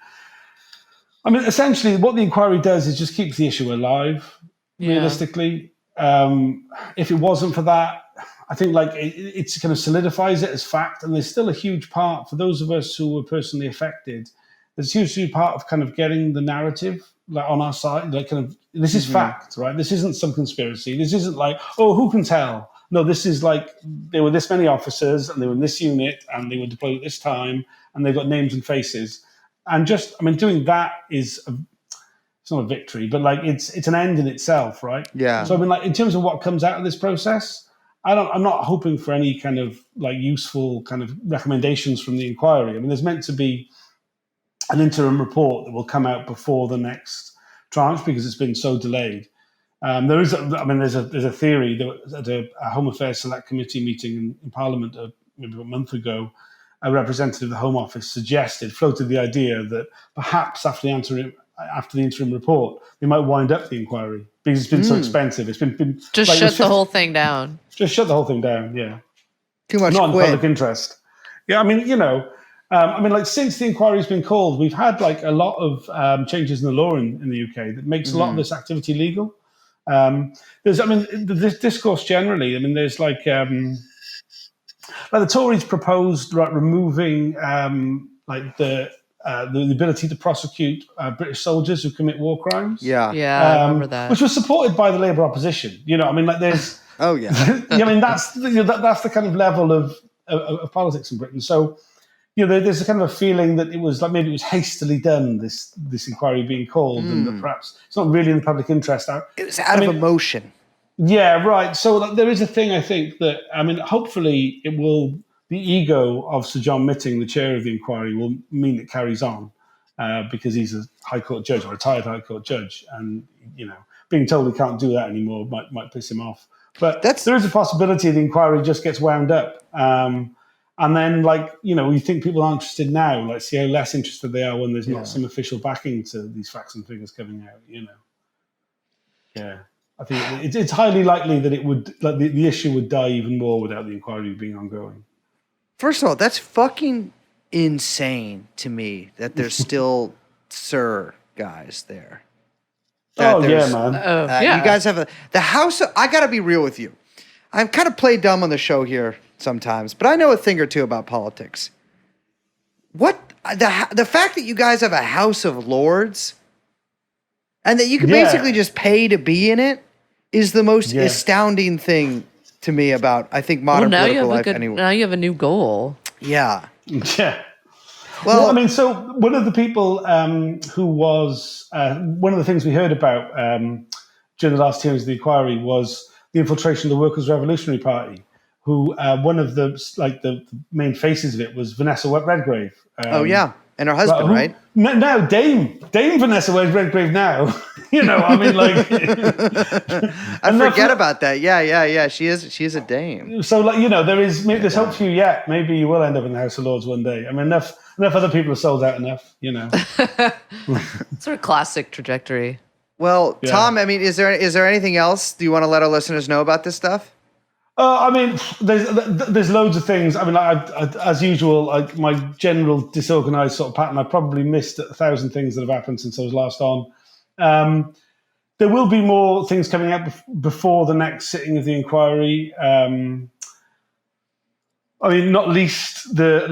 I mean, essentially, what the inquiry does is just keeps the issue alive.
Yeah.
Realistically, if it wasn't for that, I think like it kind of solidifies it as fact. And there's still a huge part for those of us who were personally affected. There's a huge part of kind of getting the narrative like on our side. Like kind of this is fact, right? This isn't some conspiracy. This isn't like, oh, who can tell? No, this is like there were this many officers and they were in this unit and they were deployed at this time and they've got names and faces. And just, I mean, doing that is, it's not a victory, but like it's an end in itself, right?
Yeah.
So I mean, like in terms of what comes out of this process, I'm not hoping for any kind of like useful kind of recommendations from the inquiry. I mean, there's meant to be an interim report that will come out before the next tranche because it's been so delayed. There's a theory that at a Home Affairs Select Committee meeting in Parliament maybe a month ago, a representative of the Home Office floated the idea that perhaps after the interim report, they might wind up the inquiry because it's been so expensive. It's been
Just
like,
shut the whole thing down.
Just shut the whole thing down. Yeah,
Too much
not in
quid.
public interest. Yeah, I mean, like since the inquiry's been called, we've had like a lot of changes in the law in the UK that makes a lot of this activity legal. This discourse generally. I mean, there's like the Tories proposed removing the ability to prosecute British soldiers who commit war crimes.
Yeah.
Yeah, I remember that.
Which was supported by the Labour opposition. I mean, like there's.
Oh yeah.
I mean, that's the kind of level of politics in Britain. So, there's a kind of a feeling that it was like maybe it was hastily done. This inquiry being called, and that perhaps it's not really in the public interest.
It was out of emotion.
Yeah, right. So like, there is a thing, I think, that, I mean, hopefully the ego of Sir John Mitting, the chair of the inquiry, will mean it carries on because he's a High Court judge, or retired High Court judge. And, being told he can't do that anymore might piss him off. But there is a possibility the inquiry just gets wound up. And then, like, you think people aren't interested now, like, see how less interested they are when there's not some official backing to these facts and figures coming out, Yeah. I think it's highly likely that it would, like, the issue would die even more without the inquiry being ongoing.
First of all, that's fucking insane to me that there's still Sir guys there.
Man.
You guys have the House. I got to be real with you. I'm kind of play dumb on the show here sometimes, but I know a thing or two about politics. What the fact that you guys have a House of Lords and that you can basically just pay to be in it is the most astounding thing to me about, I think, modern political life. Anyway.
Now you have a new goal.
Yeah.
Yeah.
Well,
I mean, so one of the people who was one of the things we heard about during the last hearings of the inquiry was the infiltration of the Workers' Revolutionary Party, who one of the main faces of it was Vanessa Redgrave.
And her husband, right?
No, Dame Vanessa Redgrave now. I mean, like...
I forget about that. Yeah. She is a dame.
So, like, there's hope for you yet. Maybe you will end up in the House of Lords one day. I mean, enough other people have sold out enough,
Sort of classic trajectory.
Well, Tom, I mean, is there anything else? Do you want to let our listeners know about this stuff?
I mean, there's loads of things. I mean, I as usual, like my general disorganized sort of pattern, I probably missed 1,000 things that have happened since I was last on. There will be more things coming out before the next sitting of the inquiry. I mean, not least the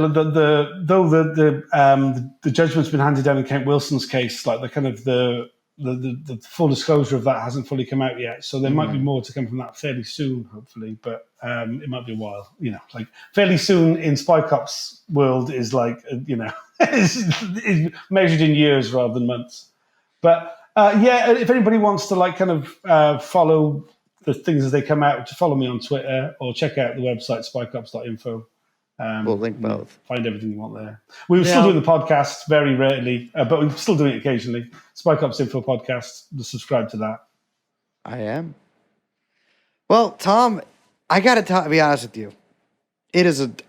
judgment's been handed down in Kent Wilson's case, like the full disclosure of that hasn't fully come out yet. So there might be more to come from that fairly soon, hopefully, but it might be a while, like fairly soon in Spy Cops world is like, is measured in years rather than months. But if anybody wants to like kind of follow the things as they come out, to follow me on Twitter or check out the website spycops.info.
We'll link both.
Find everything you want there. We were still doing the podcast very rarely, but we're still doing it occasionally. Spycops.info podcast. Just subscribe to that.
I am. Well, Tom, I got to be honest with you.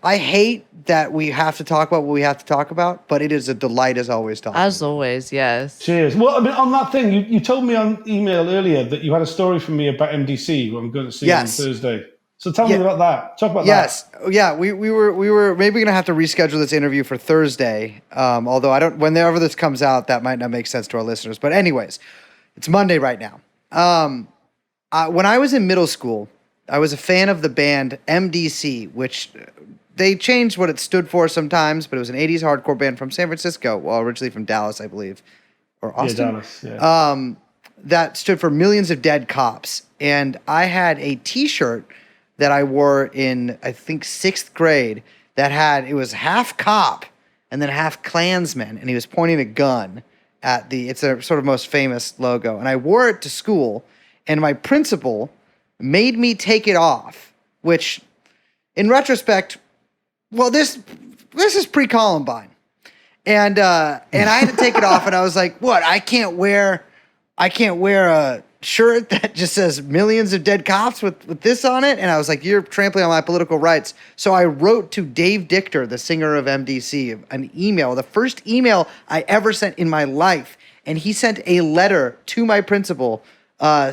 I hate that we have to talk about what we have to talk about, but it is a delight as always talking.
As always, yes.
Cheers. Well, I mean, on that thing, you told me on email earlier that you had a story for me about MDC, who I'm going to see on Thursday. So tell me about that. Talk about that.
Yes. Yeah, we were maybe going to have to reschedule this interview for Thursday. Although whenever this comes out, that might not make sense to our listeners. But anyways, it's Monday right now. When I was in middle school, I was a fan of the band MDC, which they changed what it stood for sometimes, but it was an 80s hardcore band from San Francisco. Well, originally from Dallas, I believe. Or Austin?
Yeah, Dallas, yeah.
That stood for Millions of Dead Cops. And I had a T-shirt that I wore in, I think, 6th grade it was half cop and then half Klansman, and he was pointing a gun at it's a sort of most famous logo. And I wore it to school, and my principal made me take it off, which, in retrospect, well, this is pre-Columbine, and I had to take it off, and I was like, "What? I can't wear a shirt that just says Millions of Dead Cops with this on it." And I was like, "You're trampling on my political rights." So I wrote to Dave Dichter, the singer of MDC, an email, the first email I ever sent in my life, and he sent a letter to my principal.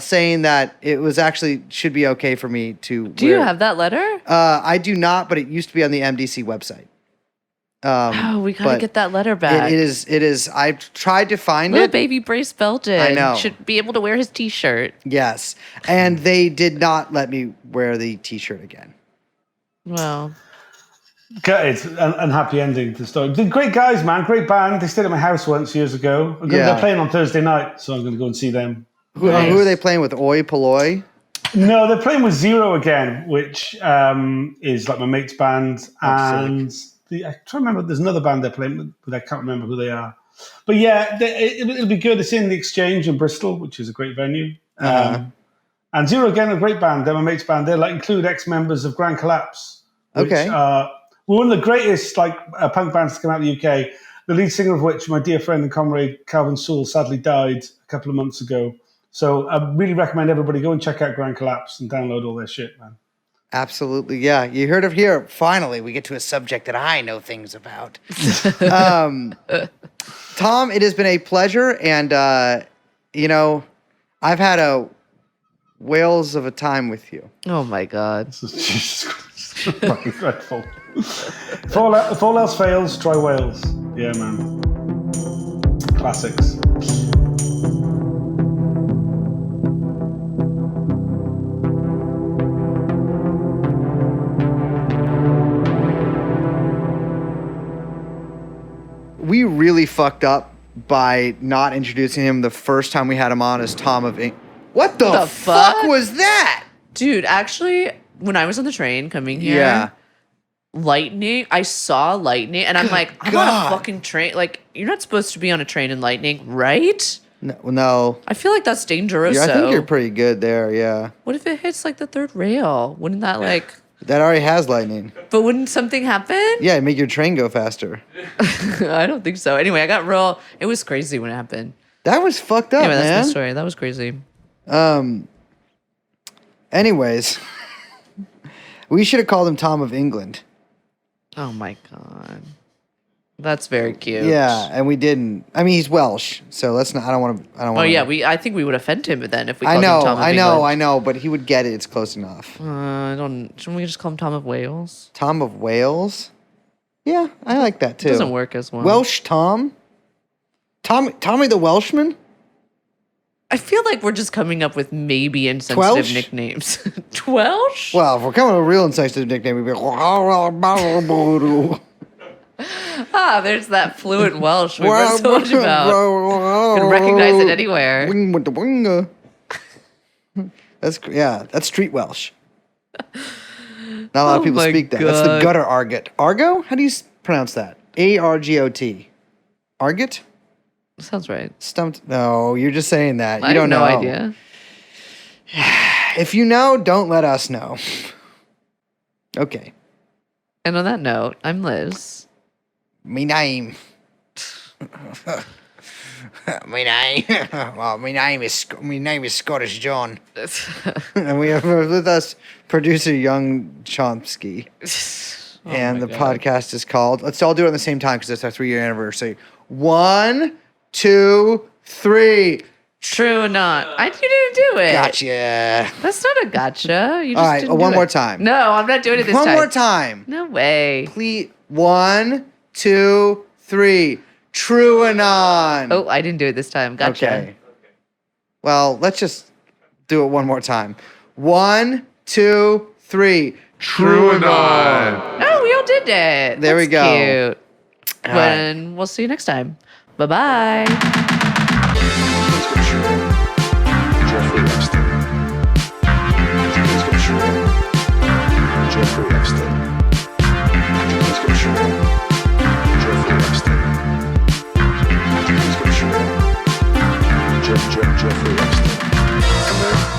Saying that it was actually should be okay for me to.
Do you have that letter?
I do not, but it used to be on the MDC website.
We gotta get that letter back.
It is. I tried to find
Little
it.
baby Brace Belton.
I know.
Should be able to wear his T-shirt.
Yes, and they did not let me wear the T-shirt again.
Well.
It's an unhappy ending to the story. They're great guys, man. Great band. They stayed at my house once years ago. They're playing on Thursday night, so I'm going to go and see them.
Who are they playing with? Oi Polloi?
No, they're playing with Zero again, which is like my mate's band. And I try to remember, there's another band they're playing with, but I can't remember who they are. But yeah, it'll be good. It's in the Exchange in Bristol, which is a great venue. And Zero again, a great band. They're my mate's band. They include ex-members of Grand Collapse, which were one of the greatest punk bands to come out of the UK. The lead singer of which, my dear friend and comrade Calvin Sewell, sadly died a couple of months ago. So I really recommend everybody go and check out Grand Collapse and download all their shit, man.
Absolutely, yeah. You heard it here. Finally, we get to a subject that I know things about. Tom, it has been a pleasure, and I've had a whales of a time with you.
Oh my God!
Jesus Christ, fucking dreadful. If all else fails, try whales. Yeah, man. Classics.
We really fucked up by not introducing him the first time we had him on as Tom of Ink. What the fuck was that?
Dude, actually, when I was on the train coming here, lightning, I saw lightning, and I'm like, I'm on a fucking train. Like, you're not supposed to be on a train in lightning, right?
No.
I feel like that's dangerous.
I think you're pretty good there, yeah.
What if it hits like the third rail? Wouldn't that
That already has lightning.
But wouldn't something happen?
Yeah, make your train go faster.
I don't think so. Anyway, it was crazy when it happened.
That was fucked up,
anyway,
man.
That's my story. That was crazy.
Anyways, we should have called him Tom of England.
Oh my God. That's very cute.
Yeah, and we didn't. I mean, he's Welsh, so let's not. I don't want to.
Oh yeah, I think we would offend him then if we called him Tom of England.
I know, but he would get it. It's close enough.
Shouldn't we just call him Tom of Wales?
Tom of Wales? Yeah, I like that too.
It doesn't work as well.
Welsh Tom? Tommy the Welshman?
I feel like we're just coming up with maybe insensitive
Twelsh?
nicknames. Twelsh?
Well, if we're coming with a real insensitive nickname, we'd be
there's that fluent Welsh we were so much about. Can recognize it anywhere.
That's street Welsh. Not a lot of people speak that.
God.
That's the gutter argot. Argo? How do you pronounce that? A-R-G-O-T. Argot?
Sounds right.
Stumped? No, you're just saying that.
I
don't
have
know.
no idea.
If you know, don't let us know. Okay.
And on that note, I'm Liz.
Me name. my name. Well, my name is Scottish John, and we have with us producer Young Chomsky. And
my
the
God.
podcast is called. Let's all do it at the same time because it's our 3-year anniversary. 1, 2, 3.
TrueAnon. You didn't do it.
Gotcha.
That's not a gotcha. You just
All right,
didn't
one
do
more
it.
time.
No, I'm not doing it this time.
One more time.
No way.
Please. 1, 2, 3. TrueAnon.
Oh, I didn't do it this time. Gotcha.
Okay. Well, let's just do it one more time. 1, 2, 3.
TrueAnon.
Oh, we all did it.
There we
That's
go.
Cute.
All
When we'll see you next time. Bye-bye.
Let's go shoot. Jeffrey Epstein. Let's go shoot. Jeffrey Epstein. Let's go shoot. Jeffrey Epstein. Let's go shoot. Jeffrey Epstein.